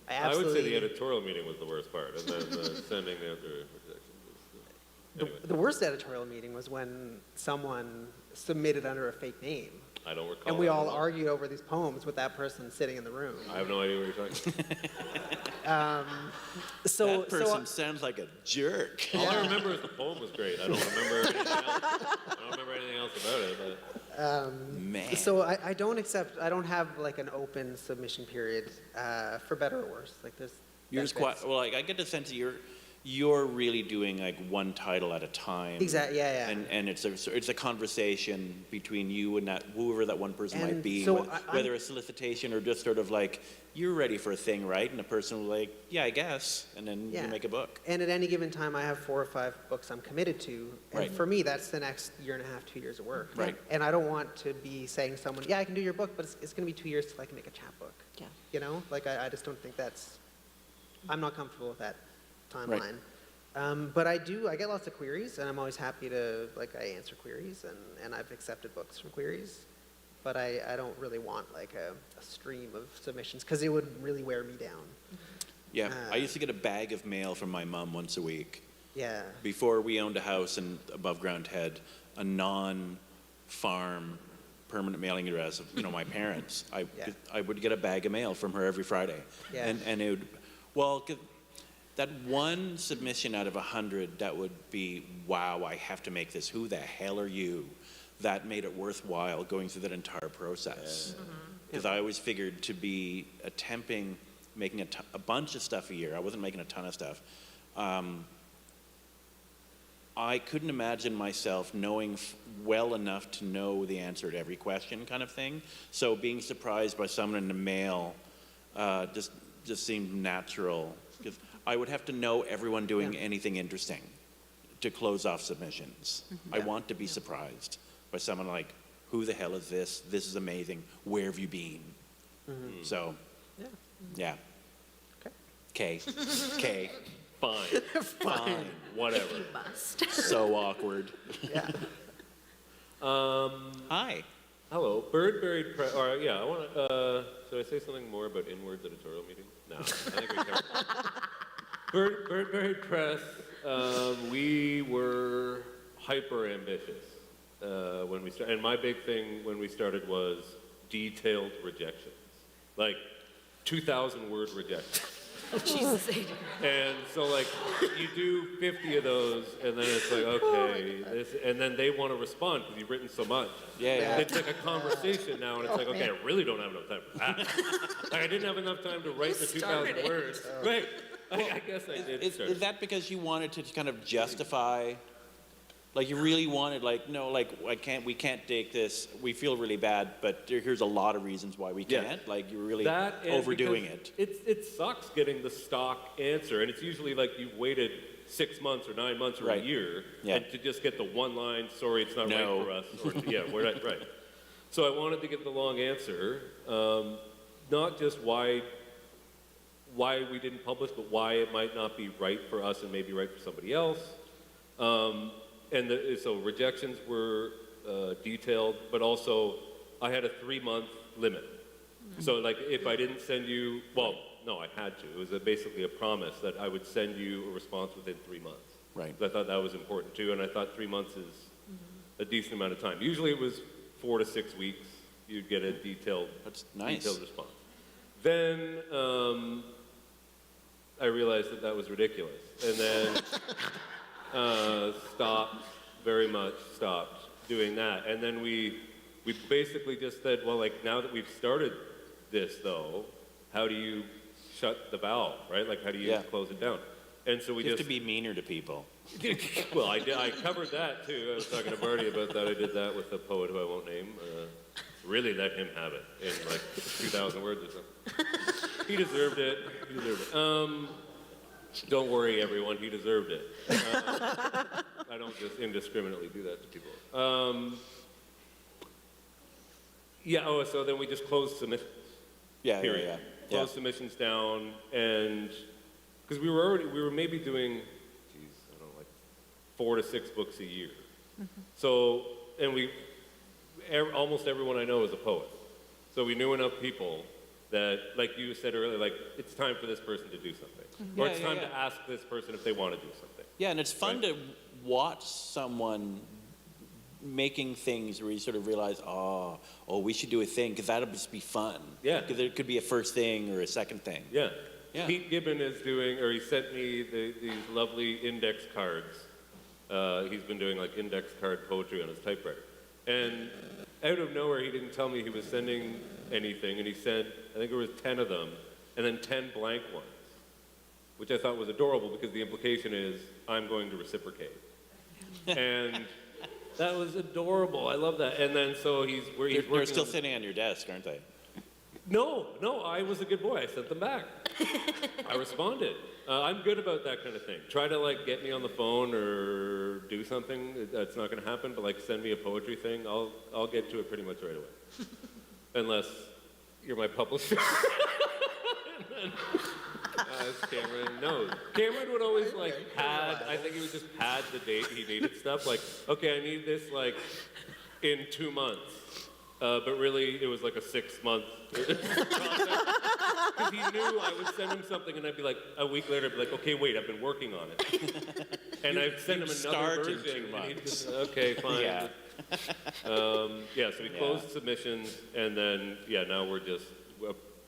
I would say the editorial meeting was the worst part, and then sending out the rejections was, anyway, The worst editorial meeting was when someone submitted under a fake name, I don't recall. and we that all at argued over these poems with that person sitting in the room. I have no idea what you're talking about. That person sounds like a jerk. All I remember is the poem was great. I don't remember anything else. I don't remember anything else about it. But Man. So I don't have like an open submission period, for better or worse. Like there's. You're just quite, well, like, I get the sense that you're really doing like one title at a time. Exactly, yeah. And it's a conversation between you and whoever that one person might And be, so whether a solicitation or just sort of like, you're ready for a thing, right? And the person will like, yeah, I guess, and then you make a book. And at any given time, I have 4 or 5 books I'm committed to, and Right. for me, that's the next 1.5 to 2 years of work. Right. And I don't want to be saying to someone, yeah, I can do your book, but it's going to be 2 years till I can make a chapbook. Yeah. You know, like I just don't think I'm not comfortable with that timeline. But I get lots of queries, and I'm always happy to, like, I answer queries, and I've accepted books from queries. But I don't really want, like, a stream of submissions, because it would really wear me down. Yeah, I used to get a bag of mail from my mom once a week. Yeah. Before we owned a house and above ground had a non-farm permanent mailing address of, my parents, I would get a bag of mail from her every Friday. Yeah. And it would, well, that one submission out of 100, that would be, wow, I have to make this. Who the hell are you? That made it worthwhile going through that entire process. Because I always figured to be attempting making a bunch of stuff a year. I wasn't making a ton of stuff. I couldn't imagine myself knowing well enough to know the answer to every question, kind of thing. So being surprised by someone in the mail just seemed natural. Because I would have to know everyone doing anything interesting to close off submissions. I want to be surprised by someone like, who the hell is this? This is amazing. Where have you been? So, yeah. Okay. K. fine, Fine. whatever. Must. So awkward. Yeah. Hi. Hello, Bird Buried Press. Or yeah, I want to. Should I say something more about Inwards editorial meeting? No, I think we covered. Bird Buried Press. We were hyper ambitious when we started, and my big thing when we started was detailed rejections, like 2,000 word rejections. Jesus, Adrian. And so, like, you do 50 of those, and then it's like, okay, and then they want to respond because you've written so much. Yeah. It's like a conversation now, and it's like, okay, I really don't have enough time for that. Like, I didn't have enough time to write the 2,000 words. Right. I guess I did. Is that because you wanted to kind of justify Like you really wanted, like, no, like we can't take this. We feel really bad, but here's a lot of reasons why we Yeah. can't. Like you're really That and overdoing it. because it sucks getting the stock answer, and it's usually like you've waited 6 months or 9 months or Right. a year, Yeah. and to just get the one line, sorry, it's not No. right for us. Or, yeah, we're not right. So I wanted to get the long answer, not just why we didn't publish, but why it might not be right for us and maybe right for somebody else. So rejections were detailed, but also I had a 3-month limit. So like if I didn't send you, well, no, I had to. It was basically a promise that I would send you a response within 3 months. Right. I thought that was important too, and I thought 3 months is a decent amount of time. Usually it was 4 to 6 weeks. You'd get a detailed response. Then I realized that was ridiculous, and then stopped doing that. And then we basically just said, well, like now that we've started this though, how do you shut the valve, right? Like how do you close it down? And so we You have just to be meaner to people. well, I covered that too. I was talking to Marty about that. I did that with a poet who I won't name. Really let him have it in like 2,000 words or something. He deserved it. Don't worry, everyone. He deserved it. I don't just indiscriminately do that to people. So then we just closed submissions. Period. Closed submissions down, and because we were maybe doing, I don't know, like 4 to 6 books a year. So, and almost everyone I know is a poet. So we knew enough people that, like you said earlier, like it's time for this person to do something. Or it's time to ask this person if they want to do something. Yeah, and it's fun to watch someone making things where you sort of realize, oh, we should do a thing, because that'll just be fun. Yeah. Because there could be a first thing or a second thing. Yeah. Yeah. Pete Gibbon is doing, or he sent me these lovely index cards. He's been doing like index card poetry on his typewriter. And out of nowhere, he didn't tell me he was sending anything, and he sent, I think it was 10 of them, and then 10 blank ones, which I thought was adorable because the implication is, I'm going to reciprocate. And that was adorable. I love that. And then so he's working. They're still sitting on your desk, aren't they? No, I was a good boy. I sent them back. I responded. I'm good about that kind of thing. Try to like get me on the phone or do something. That's not going to happen. But like send me a poetry thing. I'll get to it pretty much right away. Unless you're my publisher. And then, as Cameron knows. Cameron would always like pad. I think he would just pad the date he needed stuff. Like, okay, I need this like in 2 months. But really, it was like a 6-month process. Because he knew I would send him something, and I'd be like, a week later, I'd be like, okay, wait, I've been working on it. And I'd send him another version, and he'd just, okay, fine. Yeah. So we closed submissions, and then, now we're just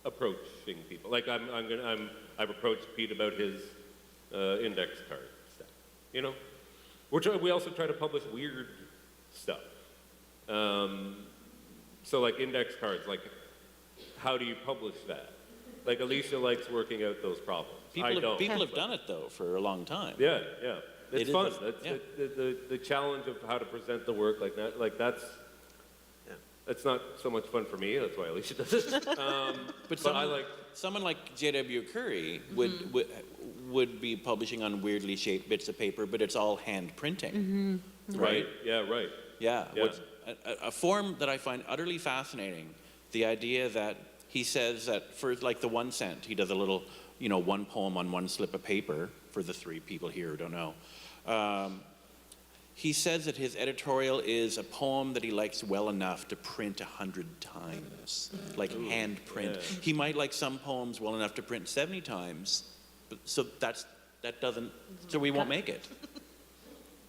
approaching people. Like, I've approached Pete about his index card stuff, you know? We also try to publish weird stuff. So like index cards, like how do you publish that? Like Alicia likes working out those problems. People have done it though for a long time. Yeah. It's fun. Yeah. The challenge of how to present the work like that. Like that's not so much fun for me. That's why Alicia does it. But I like someone like J.W. Curry would be publishing on weirdly shaped bits of paper, but it's all hand printing. right. Yeah. Right. Yeah. A form that I find utterly fascinating, the idea that he says that for like the 1 cent, he does a little, one poem on one slip of paper for the 3 people here who don't know. He says that his editorial is a poem that he likes well enough to print 100 times, like hand print. Yeah. He might like some poems well enough to print 70 times, but so we won't make it.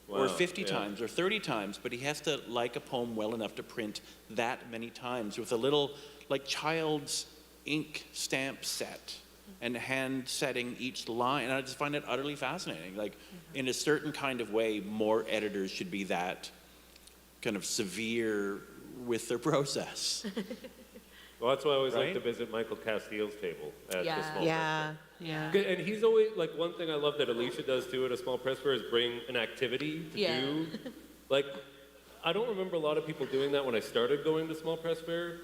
Wow, or 50 times or 30 times, but he has to like a poem well enough to print that many times with a little like child's ink stamp set and hand setting each line. And I just find it utterly fascinating. Like in a certain kind of way, more editors should be that kind of severe with their process. Well, that's why I always like to visit Michael Castile's table at the small Yeah. And he's always, like, one thing I love that Alicia does too at a small press fair is bring an activity to do Like, I don't remember a lot of people doing that when I started going to Small Press Fair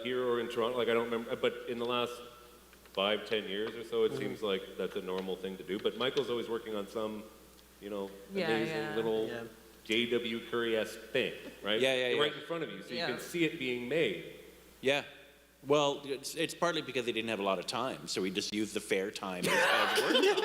here or in Toronto. Like, I don't remember, but in the last 5-10 years or so, it seems like that's a normal thing to do. But Michael's always working on some, Yeah, amazing yeah. little Yeah. J.W. Curry-esque thing, right? Yeah. Right in front of you, so Yeah. you can see it being made. Yeah. Well, it's partly because they didn't have a lot of time, so we just used the fair time as work time.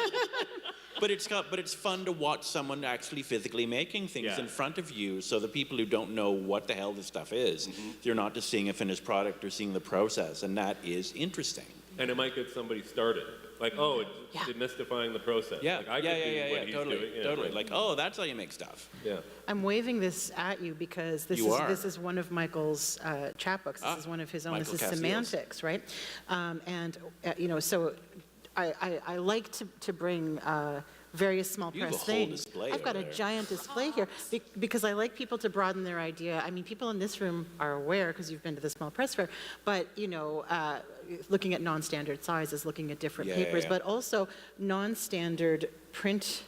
But it's fun to watch someone actually physically making things Yeah. in front of you, so the people who don't know what the hell this stuff is, they're not just seeing a finished product or seeing the process, and that is interesting. And it might get somebody started. Like, oh, it's demystifying the process. Yeah, Like, I could do what he's totally, doing. Yeah, totally. Like, oh, that's how you make stuff. yeah. I'm waving this at you because You are. this is one of Michael's chapbooks. This is one of his own. Michael This is Cassius. semantics, right? So I like to bring various small You have press a whole things. display I've got over a there. giant display here because I like people to broaden their idea. I mean, people in this room are aware because you've been to the small press fair, but looking at non-standard sizes, looking at different Yeah, papers, yeah. but also non-standard print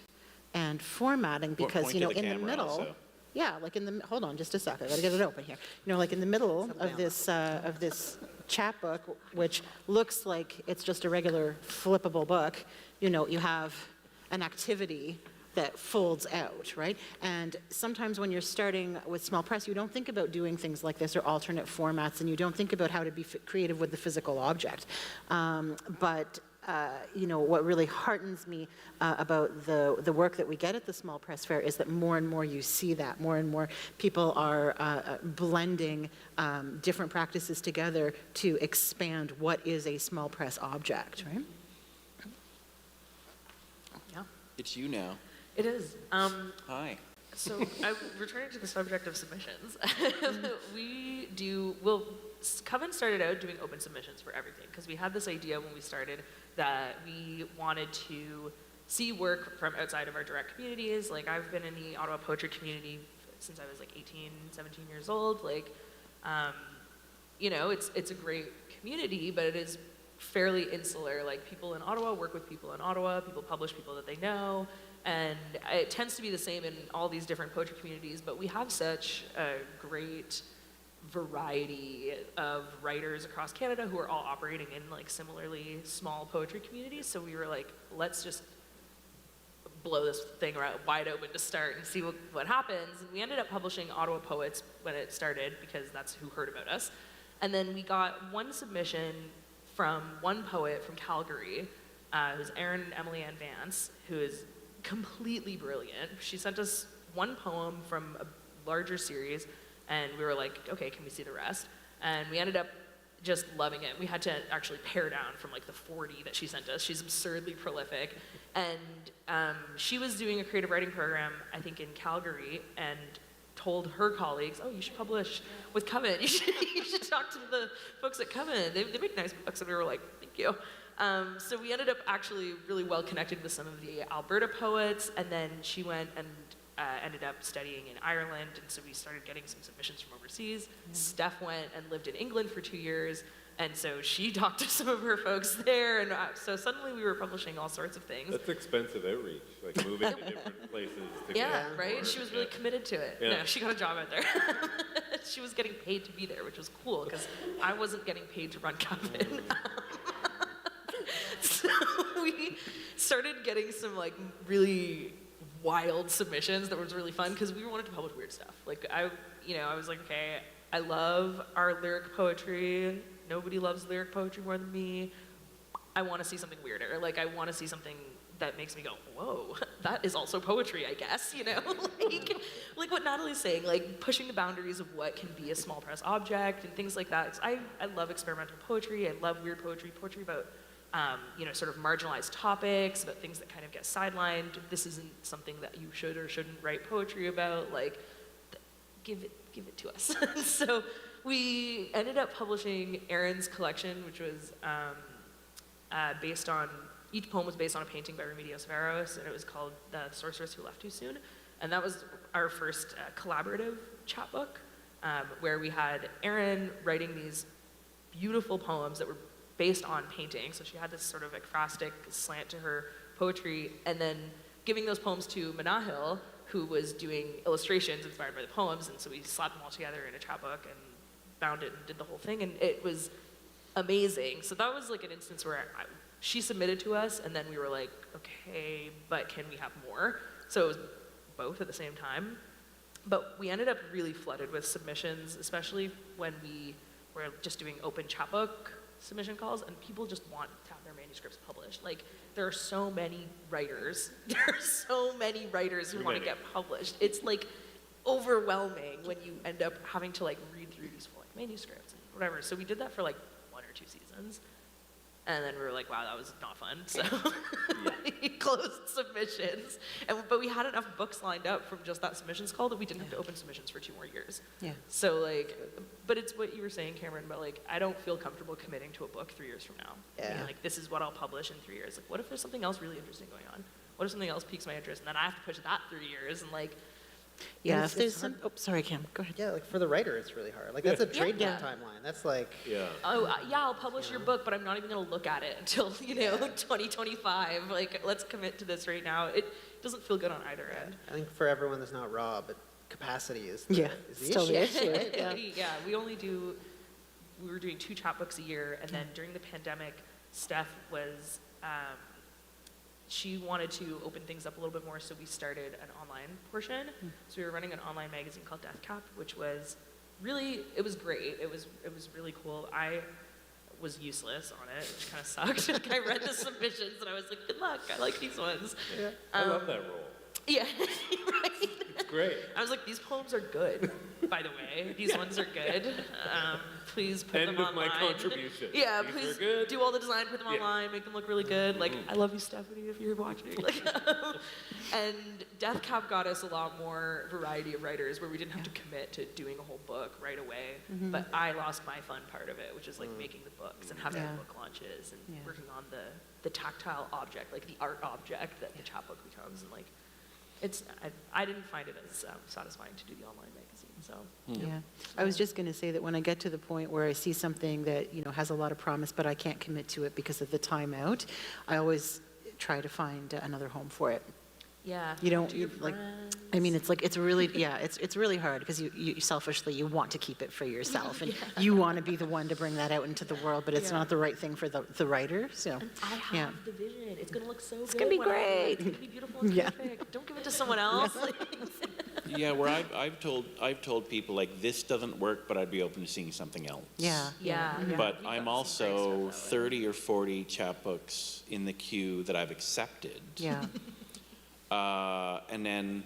and formatting because Point to the in the camera middle. also. Yeah, like hold on just a sec, I gotta get it open here. Like in the middle of this chapbook, which looks like it's just a regular flippable book, you have an activity that folds out, right? And sometimes when you're starting with small press, you don't think about doing things like this or alternate formats, and you don't think about how to be creative with the physical object. But what really heartens me about the work that we get at the Small Press Fair is that more and more you see that. More and more people are blending different practices together to expand what is a small press object, right? Yeah, It's you now. it is. Hi. So I'm returning to the subject of submissions. Coven started out doing open submissions for everything because we had this idea when we started that we wanted to see work from outside of our direct communities. Like, I've been in the Ottawa poetry community since I was like 18, 17 years old. Like, it's a great community, but it is fairly insular. Like, people in Ottawa work with people in Ottawa, people publish people that they know, and it tends to be the same in all these different poetry communities, but we have such a great variety of writers across Canada who are all operating in like similarly small poetry communities. So we were like, let's just blow this thing wide open to start and see what happens. And we ended up publishing Ottawa Poets when it started because that's who heard about us. And then we got one submission from one poet from Calgary, who's Erin Emily Ann Vance, who is completely brilliant. She sent us one poem from a larger series, and we were like, okay, can we see the rest? And we ended up just loving it. We had to actually pare down from like the 40 that she sent us. She's absurdly prolific. And she was doing a creative writing program, I think in Calgary, and told her colleagues, oh, you should publish with Coven. You should talk to the folks at Coven. They make nice books. And we were like, thank you. So we ended up actually really well connected with some of the Alberta poets, and then she went and ended up studying in Ireland, and so we started getting some submissions from overseas. Steph went and lived in England for 2 years, and so she talked to some of her folks there, and so suddenly we were publishing all sorts of things. That's expensive outreach, like moving to different places to Yeah, get- right? She was really committed to it. Yeah. No, she got a job out there. She was getting paid to be there, which was cool, because I wasn't getting paid to run Coven. So we started getting some like really wild submissions that was really fun because we wanted to publish weird stuff. Like I was like, okay, I love our lyric poetry. Nobody loves lyric poetry more than me. I want to see something weirder. Like I want to see something that makes me go, whoa, that is also poetry, I guess, like what Natalie's saying, like pushing the boundaries of what can be a small press object and things like that. I love experimental poetry. I love weird poetry about sort of marginalized topics, about things that kind of get sidelined. This isn't something that you should or shouldn't write poetry about. Like, give it to us. So we ended up publishing Erin's collection, which was each poem was based on a painting by Remedios Veros, and it was called The Sorceress Who Left Too Soon. And that was our first collaborative chapbook, where we had Erin writing these beautiful poems that were based on painting. So she had this sort of ekphrastic slant to her poetry, and then giving those poems to Manahil, who was doing illustrations inspired by the poems, and so we slapped them all together in a chapbook and bound it and did the whole thing, and it was amazing. So that was like an instance where she submitted to us, and then we were like, okay, but can we have more? So it was both at the same time. But we ended up really flooded with submissions, especially when we were just doing open chapbook submission calls, and people just want to have their manuscripts published. Like, there are so many writers. There are so many writers who want to get published. It's like overwhelming when you end up having to like read through these full manuscripts and whatever. So we did that for like 1 or 2 seasons. And then we were like, wow, that was not fun. So we closed submissions. But we had enough books lined up from just that submissions call that we didn't have to open submissions for 2 more years. Yeah. So like, but it's what you were saying, Cameron, about like, I don't feel comfortable committing to a book 3 years from now. Yeah. Being like, this is what I'll publish in 3 years. Like, what if there's something else really interesting going on? What if something else piques my interest? And then I have to push that 3 years and like, Yeah, It's- if there's it's some, oh, sorry, Cam, go ahead. Yeah, like for the writer, it's really hard. Like that's a trademark Yeah. timeline. That's like, Yeah. oh, yeah, I'll publish your book, but I'm not even going to look at it until, 2025. Like, let's commit to this right now. It doesn't feel good on either end. I think for everyone that's not raw, but capacity is Yeah, is the still the issue. issue, right? Yeah. Yeah, we were doing 2 chapbooks a year, and then during the pandemic, Steph was, she wanted to open things up a little bit more, so we started an online portion. So we were running an online magazine called Death Cap, which was really, it was great. It was really cool. I was useless on it, which kind of sucked. Like, I read the submissions and I was like, good luck, I like these ones. Yeah. I love that role. Yeah, right. It's great. I was like, these poems are good, by the way. These ones are good. Please put End them of online. my contribution. Yeah, These please are good. do all the design, put them Yeah. online, make them look really good. Like, I love you, Stephanie, if you're watching. Like, and Death Cap got us a lot more variety of writers where we didn't have to commit to doing a whole book right away. But I lost my fun part of it, which is like making the books and having Yeah. book launches and Yeah. working on the tactile object, like the art object that the chapbook becomes. And like, I didn't find it as satisfying to do the online magazine, so. Yeah, I was just going to say that when I get to the point where I see something that, has a lot of promise, but I can't commit to it because of the time out, I always try to find another home for it. Yeah. You don't, to your like, friends. I mean, it's like, it's really, yeah, it's really hard because you selfishly, you want to keep it for yourself and you want to be the one to bring that out into the world, but it's Yeah. not the right thing for the writer, so. And I have yeah. the vision. It's gonna look so good. gonna be when I do it. great. It's gonna be beautiful and Yeah. perfect. Don't give it to someone else. Yeah, where I've told people like this doesn't work, but I'd be open to seeing something else. Yeah. Yeah. But We've I'm gotten some great also stuff that way. 30 or 40 chapbooks in the queue that I've accepted. Yeah, And then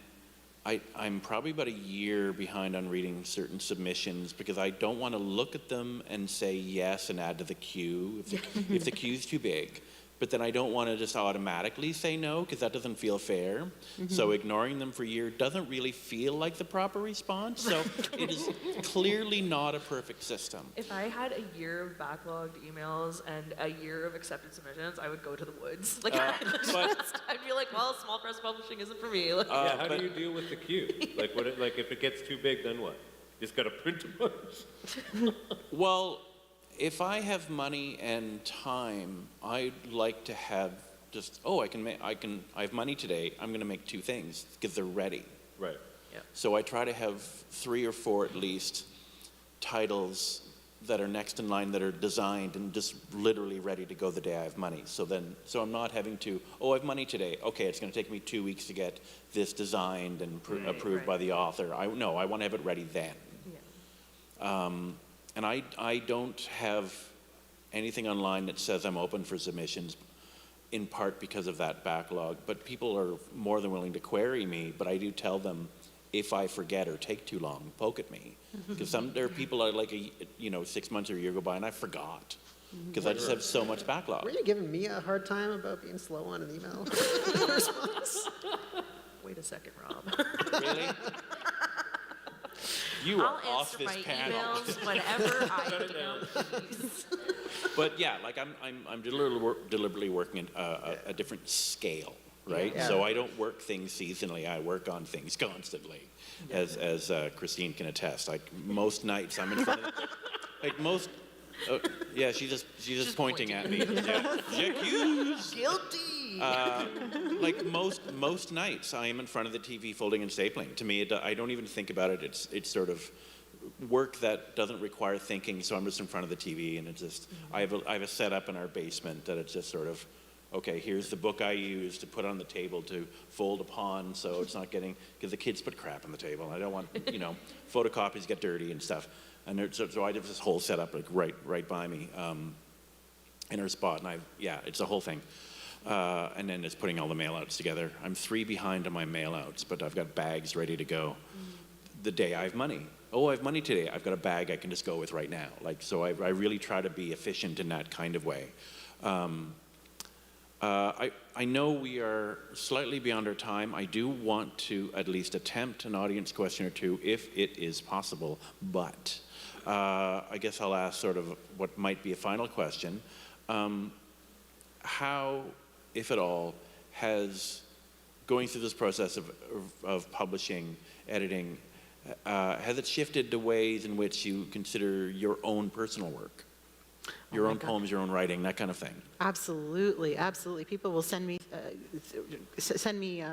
I'm probably about a year behind on reading certain submissions because I don't want to look at them and say yes and add to the queue if the queue's too big. But then I don't want to just automatically say no because that doesn't feel fair. So ignoring them for a year doesn't really feel like the proper response. So it is clearly not a perfect system. If I had a year of backlogged emails and a year of accepted submissions, I would go to the woods. Like, but- I'd be like, well, small press publishing isn't for me. Like, Yeah, how but- do you deal with the queue? Like, like if it gets too big, then what? You just got to print a bunch. Well, if I have money and time, I'd like to have just, I have money today, I'm going to make 2 things because they're ready. Right. So I try to have 3 or 4 at least titles that are next in line that are designed and just literally ready to go the day I have money. So I'm not having to, I have money today. Okay, it's going to take me 2 weeks to get this designed and approved Right. by the author. I want to have it ready then. yeah. And I don't have anything online that says I'm open for submissions, in part because of that backlog. But people are more than willing to query me, but I do tell them if I forget or take too long, poke at me. Because there are people that are like, 6 months or a year go by and I forgot. Because I just have so much backlog. Were you giving me a hard time about being slow on an email response? Wait a second, Rob. Really? You are I'll off answer this my panel. emails whenever I please. But yeah, like I'm deliberately working at a different scale, right? Yeah. So I don't work things seasonally. I work on things constantly, as Christine can attest. Like most nights, I'm in front of like most. Yeah, she's just pointing at me. Yeah. J'accuse. Guilty. TV. Like most nights, I am in front of the TV folding and stapling. To me, I don't even think about it. It's sort of work that doesn't require thinking, so I'm just in front of the TV, and it's just, I have a setup in our basement that it's just sort of, okay, here's the book I use to put on the table to fold upon, so it's not getting, because the kids put crap on the table, and I don't want, photocopies get dirty and stuff. And so I have this whole setup like right by me in her spot, and it's a whole thing. And then it's putting all the mail outs together. I'm 3 behind on my mail outs, but I've got bags ready to go the day I have money. Oh, I have money today. I've got a bag I can just go with right now. So I really try to be efficient in that kind of way. I know we are slightly beyond our time. I do want to at least attempt an audience question or two if it is possible, but I guess I'll ask sort of what might be a final question. How, if at all, has going through this process of publishing, editing, has it shifted to ways in which you consider your own personal work? Your own poems, your own writing, that kind of thing? Absolutely, absolutely. People will send me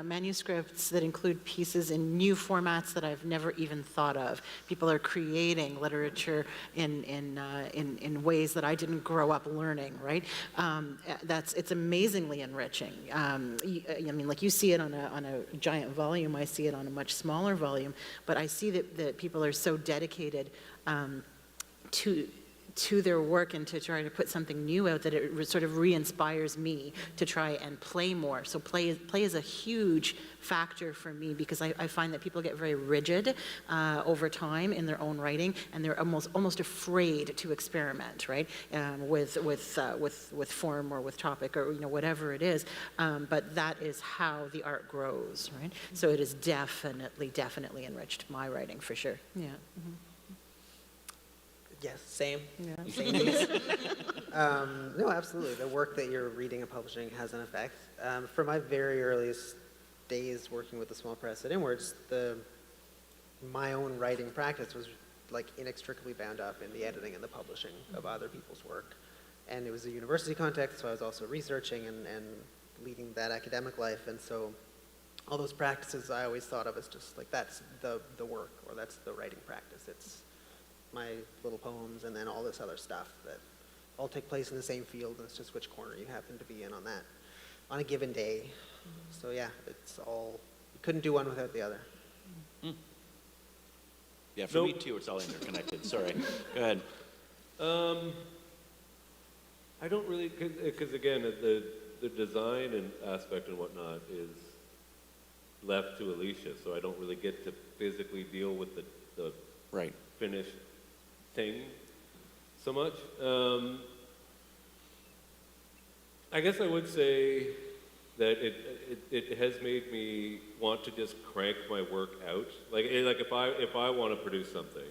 manuscripts that include pieces in new formats that I've never even thought of. People are creating literature in ways that I didn't grow up learning. Right? It's amazingly enriching. I mean, like you see it on a giant volume. I see it on a much smaller volume. But I see that people are so dedicated to their work and to try to put something new out that it sort of re-inspires me to try and play more. So play is a huge factor for me because I find that people get very rigid over time in their own writing, and they're almost afraid to experiment, right? With form or with topic or whatever it is. But that is how the art grows, right? So it has definitely enriched my writing for sure. Yeah. Mm-hmm. Yes, same. Yeah. Same piece. No, absolutely. The work that you're reading and publishing has an effect. From my very earliest days working with the small press at Inwards, my own writing practice was like inextricably bound up in the editing and the publishing of other people's work. And it was a university context, so I was also researching and leading that academic life. And so all those practices I always thought of as just like that's the work, or that's the writing practice. It's my little poems and then all this other stuff that all take place in the same field, and it's just which corner you happen to be in on that on a given day. So yeah, it's all, you couldn't do one without the other. Yeah, for me too, it's all interconnected. Sorry. Go ahead. I don't really, because again, the design and aspect and whatnot is left to Alicia, so I don't really get to physically deal with the Right. finished thing so much. I guess I would say that it has made me want to just crank my work out. Like if I want to produce something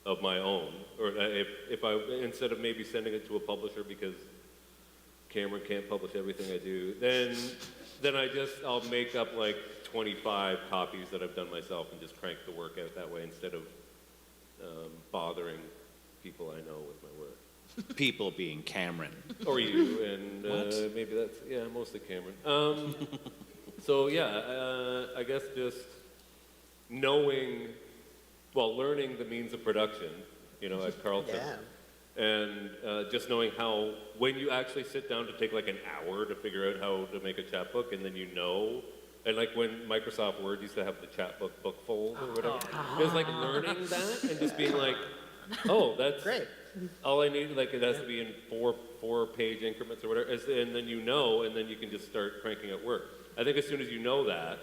of my own, or if I, instead of maybe sending it to a publisher because Cameron can't publish everything I do, then I'll make up like 25 copies that I've done myself and just crank the work out that way instead of bothering people I know with my work. People being Cameron. Or you, and maybe that's, mostly Cameron. So yeah, I guess just learning the means of production, at Carleton. Yeah. And just knowing how, when you actually sit down to take like an hour to figure out how to make a chapbook, and then and like when Microsoft Word used to have the chapbook bookfold or whatever, it was like learning that and just being like, oh, that's Great. all I need. Like it has to be in four-page increments or whatever, and then and then you can just start cranking out work. I think as soon as you know that,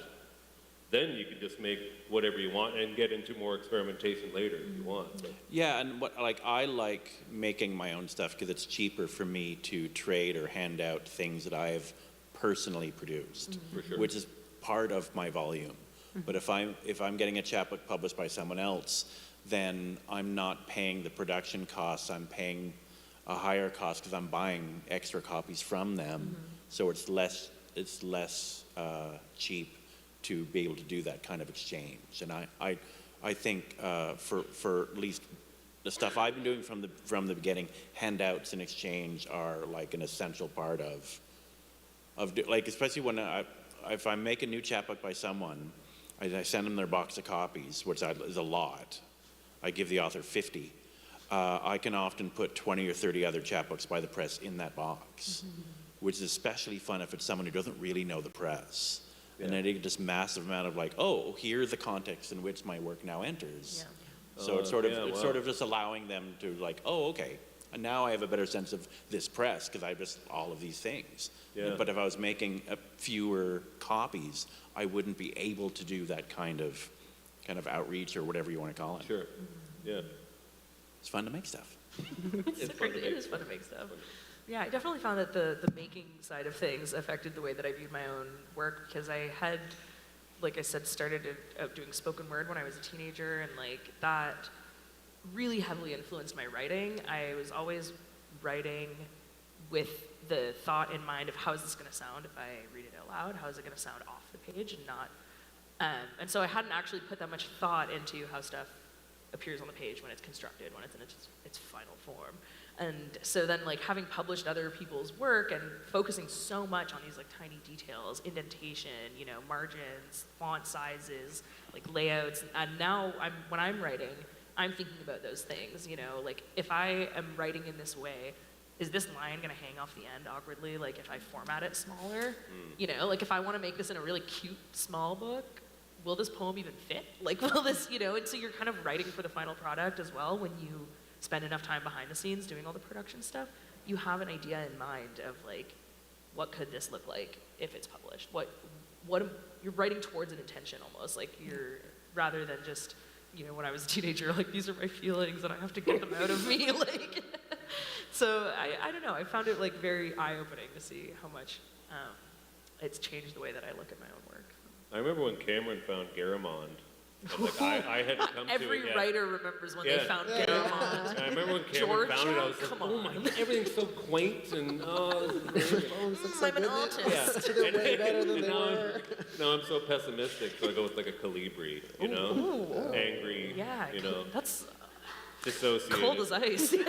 then you can just make whatever you want and get into more experimentation later if you want. So. Yeah, and I like making my own stuff because it's cheaper for me to trade or hand out things that I have personally produced, For sure. which is part of my volume. But if I'm getting a chapbook published by someone else, then I'm not paying the production costs. I'm paying a higher cost because I'm buying extra copies from them. So it's less cheap to be able to do that kind of exchange. And I think for at least the stuff I've been doing from the beginning, handouts and exchange are like an essential part of like, especially when if I make a new chapbook by someone, I send them their box of copies, which is a lot. I give the author 50. I can often put 20 or 30 other chapbooks by the press in that box, which is especially fun if it's someone who doesn't really know the press. And then they get this massive amount of like, oh, here's the context in which my work now enters. Yeah. So it's sort of just allowing them to like, oh, okay, and now I have a better sense of this press because I just all of these things. Yeah. But if I was making fewer copies, I wouldn't be able to do that kind of outreach or whatever you want to call it. Sure. Yeah. It's fun to make stuff. It is fun to make stuff. Yeah, I definitely found that the making side of things affected the way that I viewed my own work because I had, like I said, started out doing spoken word when I was a teenager, and like that really heavily influenced my writing. I was always writing with the thought in mind of how is this going to sound if I read it out loud? How is it going to sound off the page and not? And so I hadn't actually put that much thought into how stuff appears on the page when it's constructed, when it's in its final form. And so then like having published other people's work and focusing so much on these like tiny details, indentation, you know, margins, font sizes, like layouts, and now when I'm writing, I'm thinking about those things, you know, like if I am writing in this way, is this line gonna hang off the end awkwardly, like if I format it smaller? You know, like if I wanna make this in a really cute small book, will this poem even fit? Like will this, you know, and so you're kind of writing for the final product as well when you spend enough time behind the scenes doing all the production stuff, you have an idea in mind of like, what could this look like if it's published? What you're writing towards an intention almost, like you're, rather than just, you know, when I was a teenager, like these are my feelings and I have to get them out of me, like. So I don't know, I found it like very eye-opening to see how much it's changed the way that I look at my own work. I remember when Cameron found Garamond. Like, I had to come to it. Every Yeah. writer remembers when they found Garamond. I remember when Cameron found it, I was like, Come oh my, everything's so quaint and this is great. Phones look so I'm an good now. artist. They're way better than they Now were. Now I'm so pessimistic, so I go with like a Calibri, you know? Angry, Yeah, you know, that's dissociated. cold as ice. Yeah.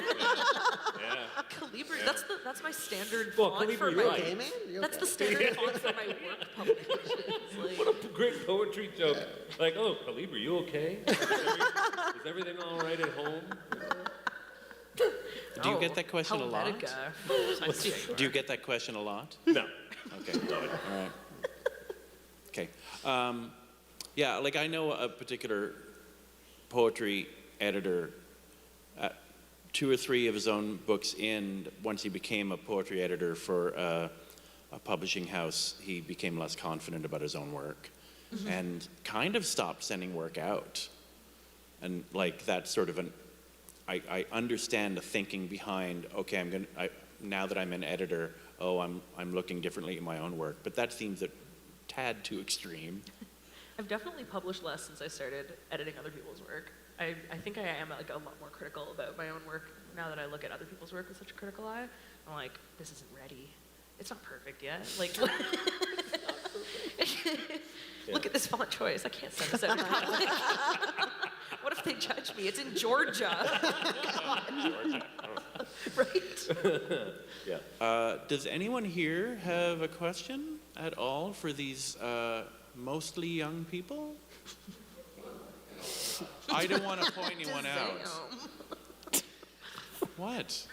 Calibri, Yeah. that's my standard Well, font for Calibri, my, right. Okay, man? You that's the okay? standard font for my work publications. Like, What a great poetry joke. Like, oh, Calibri, you okay? Is everything all right at home? Do you get that question a lot? Helvetica. I see how you Do you get that question a lot? No. Okay, all right. Okay. Yeah, like I know a particular poetry editor, 2 or 3 of his own books in, once he became a poetry editor for a publishing house, he became less confident about his own work and kind of stopped sending work out. And like that's sort of I understand the thinking behind, okay, now that I'm an editor, I'm looking differently at my own work, but that seems a tad too extreme. I've definitely published less since I started editing other people's work. I think I am like a lot more critical about my own work now that I look at other people's work with such a critical eye. I'm like, this isn't ready. It's not perfect yet. Like, look at this font choice. I can't send this out. What if they judge me? It's in Georgia. Right? Yeah. Does anyone here have a question at all for these mostly young people? I don't want to point anyone out. What?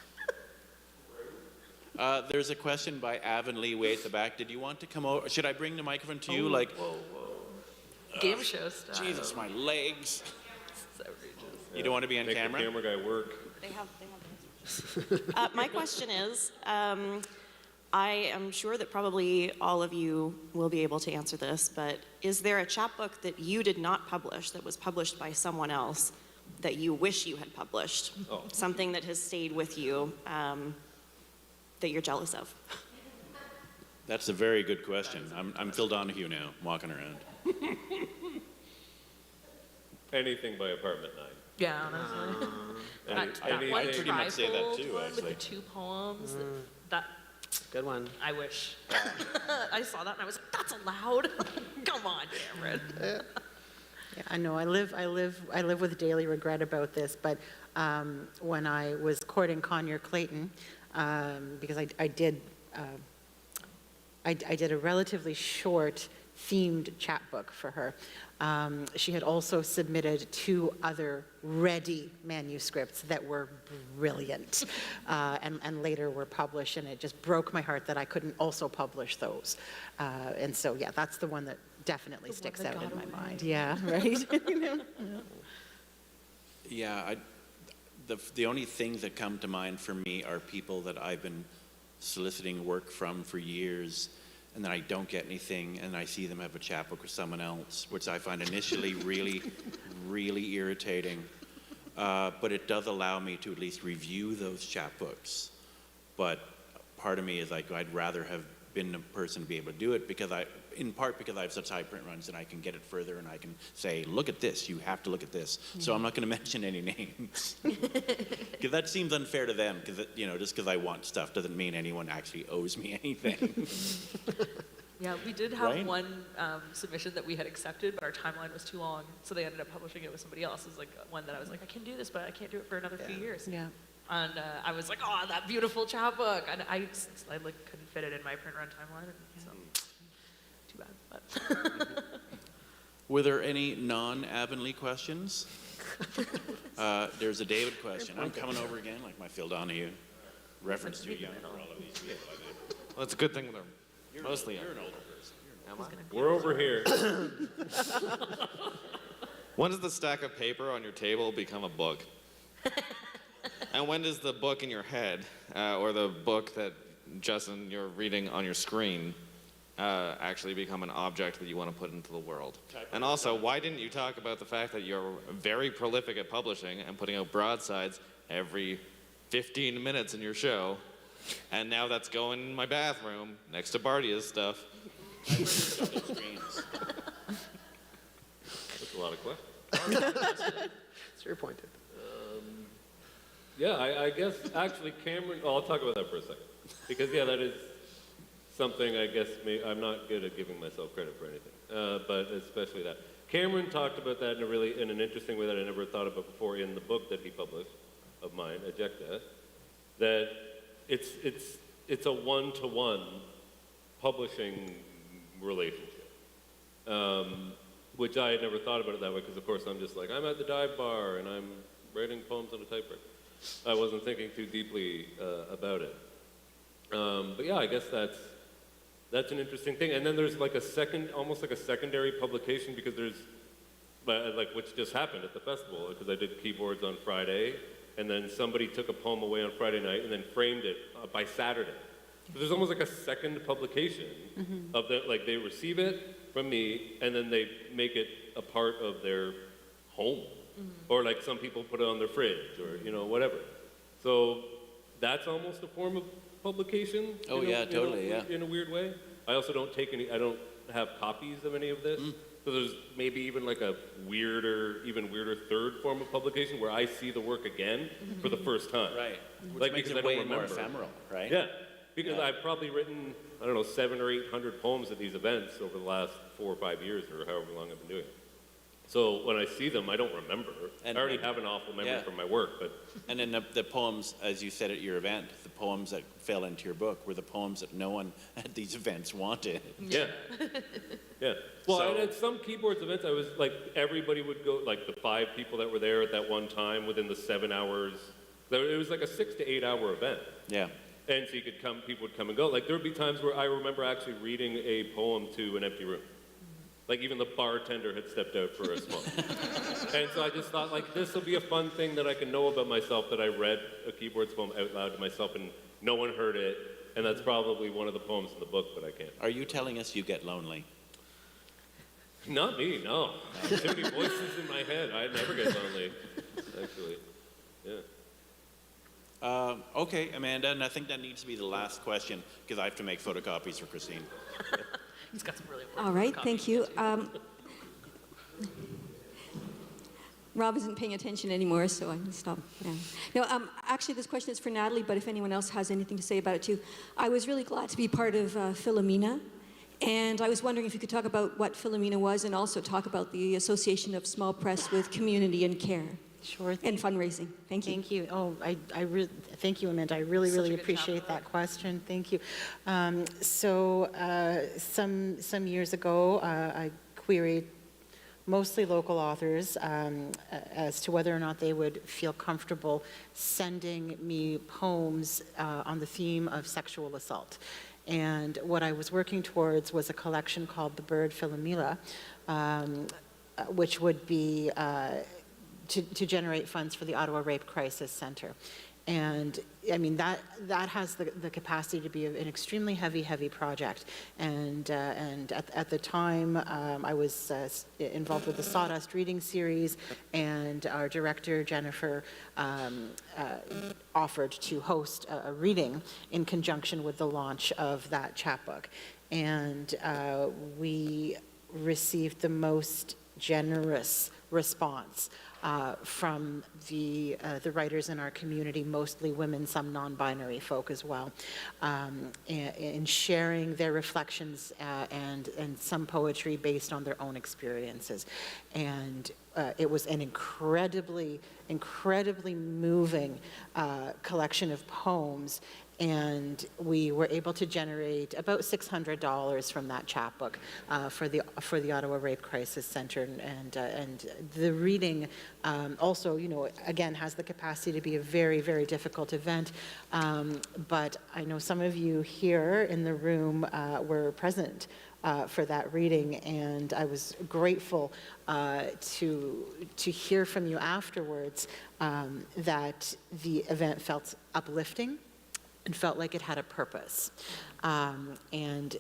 There's a question by Avon Lee way at the back. Did you want to come over? Should I bring the microphone to you? Like, Whoa. Game show style. Jesus, my legs. It's outrageous. You don't want to be on Make camera? the camera guy work. They have answers. My question is, I am sure that probably all of you will be able to answer this, but is there a chapbook that you did not publish that was published by someone else that you wish you had published? Oh. Something that has stayed with you that you're jealous of? That's a very good question. I'm Phil Donahue now, walking around. Anything by Apartment 9. Yeah, honestly. That one I'd pretty much say that trifold too, one actually. with the 2 poems. That Good one. I wish. I saw that and I was like, that's allowed. Come on, Cameron. Yeah, I know. I live with daily regret about this. But when I was courting Conyer Clayton, because I did I did a relatively short themed chapbook for her. She had also submitted 2 other ready manuscripts that were brilliant, and later were published, and it just broke my heart that I couldn't also publish those. And so, yeah, that's the one that definitely sticks out in my mind. Yeah, right? Yeah, the only things that come to mind for me are people that I've been soliciting work from for years, and then I don't get anything, and I see them have a chapbook with someone else, which I find initially really, really irritating. But it does allow me to at least review those chapbooks. But part of me is like, I'd rather have been the person to be able to do it, because in part because I have such high print runs, and I can get it further, and I can say, look at this, you have to look at this. So I'm not going to mention any names, because that seems unfair to them, because just because I want stuff doesn't mean anyone actually owes me anything. Yeah, we did have Right? one submission that we had accepted, but our timeline was too long, so they ended up publishing it with somebody else. It was like one that I was like, I can do this, but I can't do it for another few years. Yeah. And I was like, oh, that beautiful chapbook. And I like couldn't fit it in my print run timeline. And so, too bad. But Were there any non-Avonlea questions? There's a David question. I'm coming over again, like my Phil Donahue reference to young for all of these people. Well, it's a good thing they're mostly young. You're an older person. We're over here. When does the stack of paper on your table become a book? And when does the book in your head, or the book that, Justin, you're reading on your screen, actually become an object that you want to put into the world? And also, why didn't you talk about the fact that you're very prolific at publishing and putting out broadsides every 15 minutes in your show, and now that's going in my bathroom next to Bardia's stuff? Screens. That's a lot of questions. It's your point. Yeah, I guess actually Cameron, I'll talk about that for a second. Because yeah, that is something I guess I'm not good at giving myself credit for anything, but especially that. Cameron talked about that in an interesting way that I never thought about before in the book that he published of mine, Ejecta, that it's a one-to-one publishing relationship, which I had never thought about it that way, because of course I'm just like, I'm at the dive bar and I'm writing poems on a typewriter. I wasn't thinking too deeply about it. But yeah, I guess that's an interesting thing. And then there's like almost like a secondary publication, because there's, like which just happened at the festival, because I did keyboards on Friday, and then somebody took a poem away on Friday night and then framed it by Saturday. So there's almost like a second publication of that, like they receive it from me, and then they make it a part of their home. Or like some people put it on their fridge, or whatever. So that's almost a form of publication. Oh, yeah, totally, yeah. In a weird way. I also don't I don't have copies of any of this. So there's maybe even like a even weirder third form of publication where I see the work again for the first time. Right. Which Like, makes because it I don't way more remember. ephemeral, right? Yeah, because I've probably written, 700 or 800 poems at these events over the last 4 or 5 years, or however long I've been doing it. So when I see them, I don't remember. And- I already have an awful memory yeah. from my work, but And then the poems, as you said at your event, the poems that fell into your book were the poems that no one at these events wanted. yeah. Yeah. Well, So- and at some keyboards events, I was like, everybody would go, like the 5 people that were there at that one time within the 7 hours. It was like a 6 to 8 hour event. Yeah. And so people would come and go. Like there would be times where I remember actually reading a poem to an empty room. Like even the bartender had stepped out for a smoke. And so I just thought, like, this will be a fun thing that I can know about myself, that I read a keyboards poem out loud to myself and no one heard it. And that's probably one of the poems in the book, but I can't. Are you telling us you get lonely? Not me, no. Too many voices in my head. I never get lonely, actually. Yeah. Okay, Amanda, and I think that needs to be the last question, because I have to make photocopies for Christine. he's got some really All right, copies thank you. too. Rob isn't paying attention anymore, so I can stop now. No, actually, this question is for Natalie, but if anyone else has anything to say about it too. I was really glad to be part of Philomena, and I was wondering if you could talk about what Philomena was and also talk about the association of small press with community and care. Sure. and fundraising. Thank you. Thank you. Oh, thank you, Amanda. I really, Such a really good appreciate chapbook. that question. Thank you. Some years ago, I queried mostly local authors as to whether or not they would feel comfortable sending me poems on the theme of sexual assault. And what I was working towards was a collection called The Bird Philomela, which would be to generate funds for the Ottawa Rape Crisis Center. And I mean, that has the capacity to be an extremely heavy project. And at the time, I was involved with the Sawdust reading series, and our director, Jennifer, offered to host a reading in conjunction with the launch of that chapbook. And we received the most generous response from the writers in our community, mostly women, some non-binary folk as well, in sharing their reflections and some poetry based on their own experiences. And it was an incredibly moving collection of poems. And we were able to generate about $600 from that chapbook for the Ottawa Rape Crisis Center, and the reading also, again, has the capacity to be a very difficult event. But I know some of you here in the room were present for that reading, and I was grateful to hear from you afterwards that the event felt uplifting and felt like it had a purpose. And,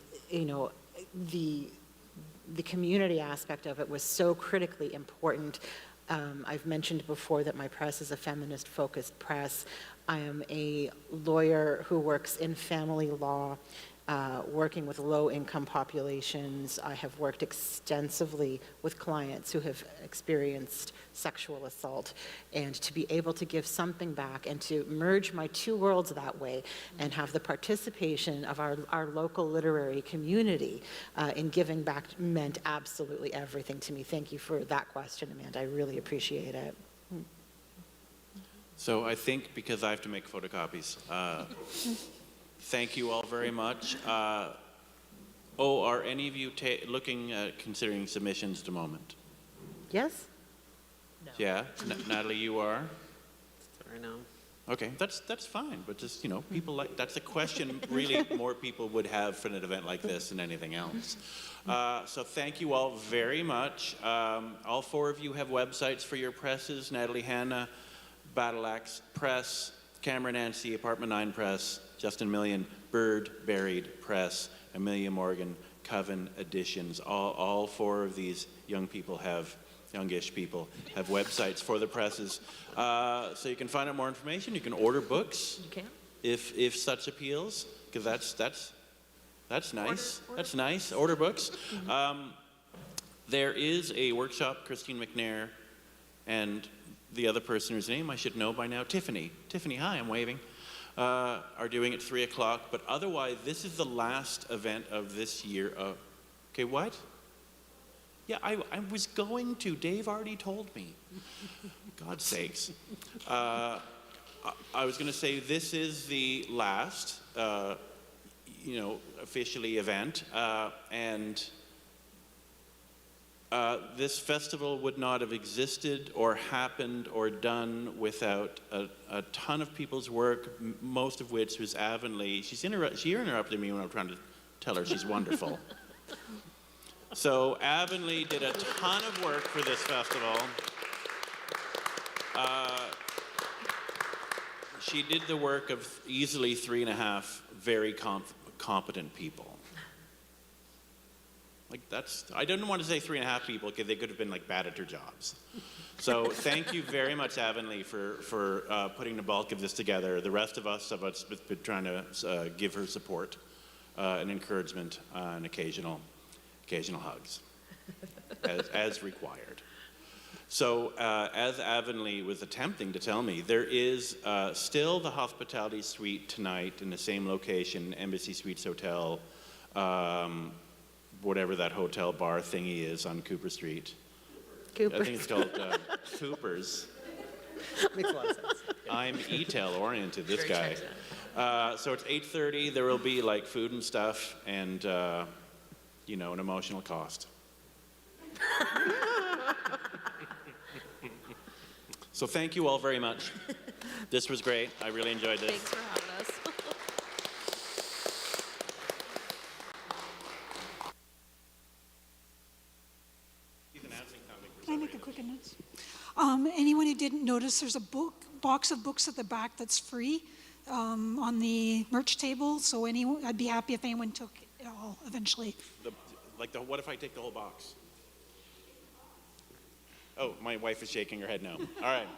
the community aspect of it was so critically important. I've mentioned before that my press is a feminist-focused press. I am a lawyer who works in family law, working with low-income populations. I have worked extensively with clients who have experienced sexual assault, and to be able to give something back and to merge my two worlds that way and have the participation of our local literary community in giving back meant absolutely everything to me. Thank you for that question, Amanda. I really appreciate it. So I think because I have to make photocopies, thank you all very much. Are any of you looking at considering submissions at the moment? Yes? No. Yeah, Natalie, you are? Sorry, no. Okay, that's fine, but just, people that's a question really more people would have for an event like this than anything else. So thank you all very much. All four of you have websites for your presses: Natalie Hanna, Battle Axe Press, Cameron Nancy, Apartment 9 Press, Justin Million, Bird Buried Press, Amelia Morgan, Coven Editions. All four of these youngish people have websites for the presses. So you can find out more information. You can order books. You can. If such appeals, because that's nice. That's nice. Order books. There is a workshop. Christine McNair and the other person whose name I should know by now, Tiffany. Tiffany, hi, I'm waving. Are doing at 3 o'clock. But otherwise, this is the last event of this year. Okay, what? Yeah, I was going to. Dave already told me. God's sakes. I was going to say this is the last, officially event, and this festival would not have existed or happened or done without a ton of people's work, most of which was Avonlea. She interrupted me when I was trying to tell her she's wonderful. So Avonlea did a ton of work for this festival. She did the work of easily 3.5 very competent people. I didn't want to say 3.5 people because they could have been bad at their jobs. So thank you very much, Avonlea, for putting the bulk of this together. The rest of us have been trying to give her support and encouragement and occasional hugs, as required. So as Avonlea was attempting to tell me, there is still the hospitality suite tonight in the same location, Embassy Suites Hotel, whatever that hotel bar thingy is on Cooper Street. Cooper. I think it's called Cooper's. Makes a lot of sense. I'm e-tail oriented, this Very guy. checked So it's 8:30. There will be like food and stuff, and you know, an emotional cost. So thank you all very much. This was great. I really enjoyed this. Thanks for having us. Can I make a quick announcement? Anyone who didn't notice, there's a box of books at the back that's free on the merch table. So I'd be happy if anyone took it all eventually. What if I take the whole box? Oh, my wife is shaking her head no. All right.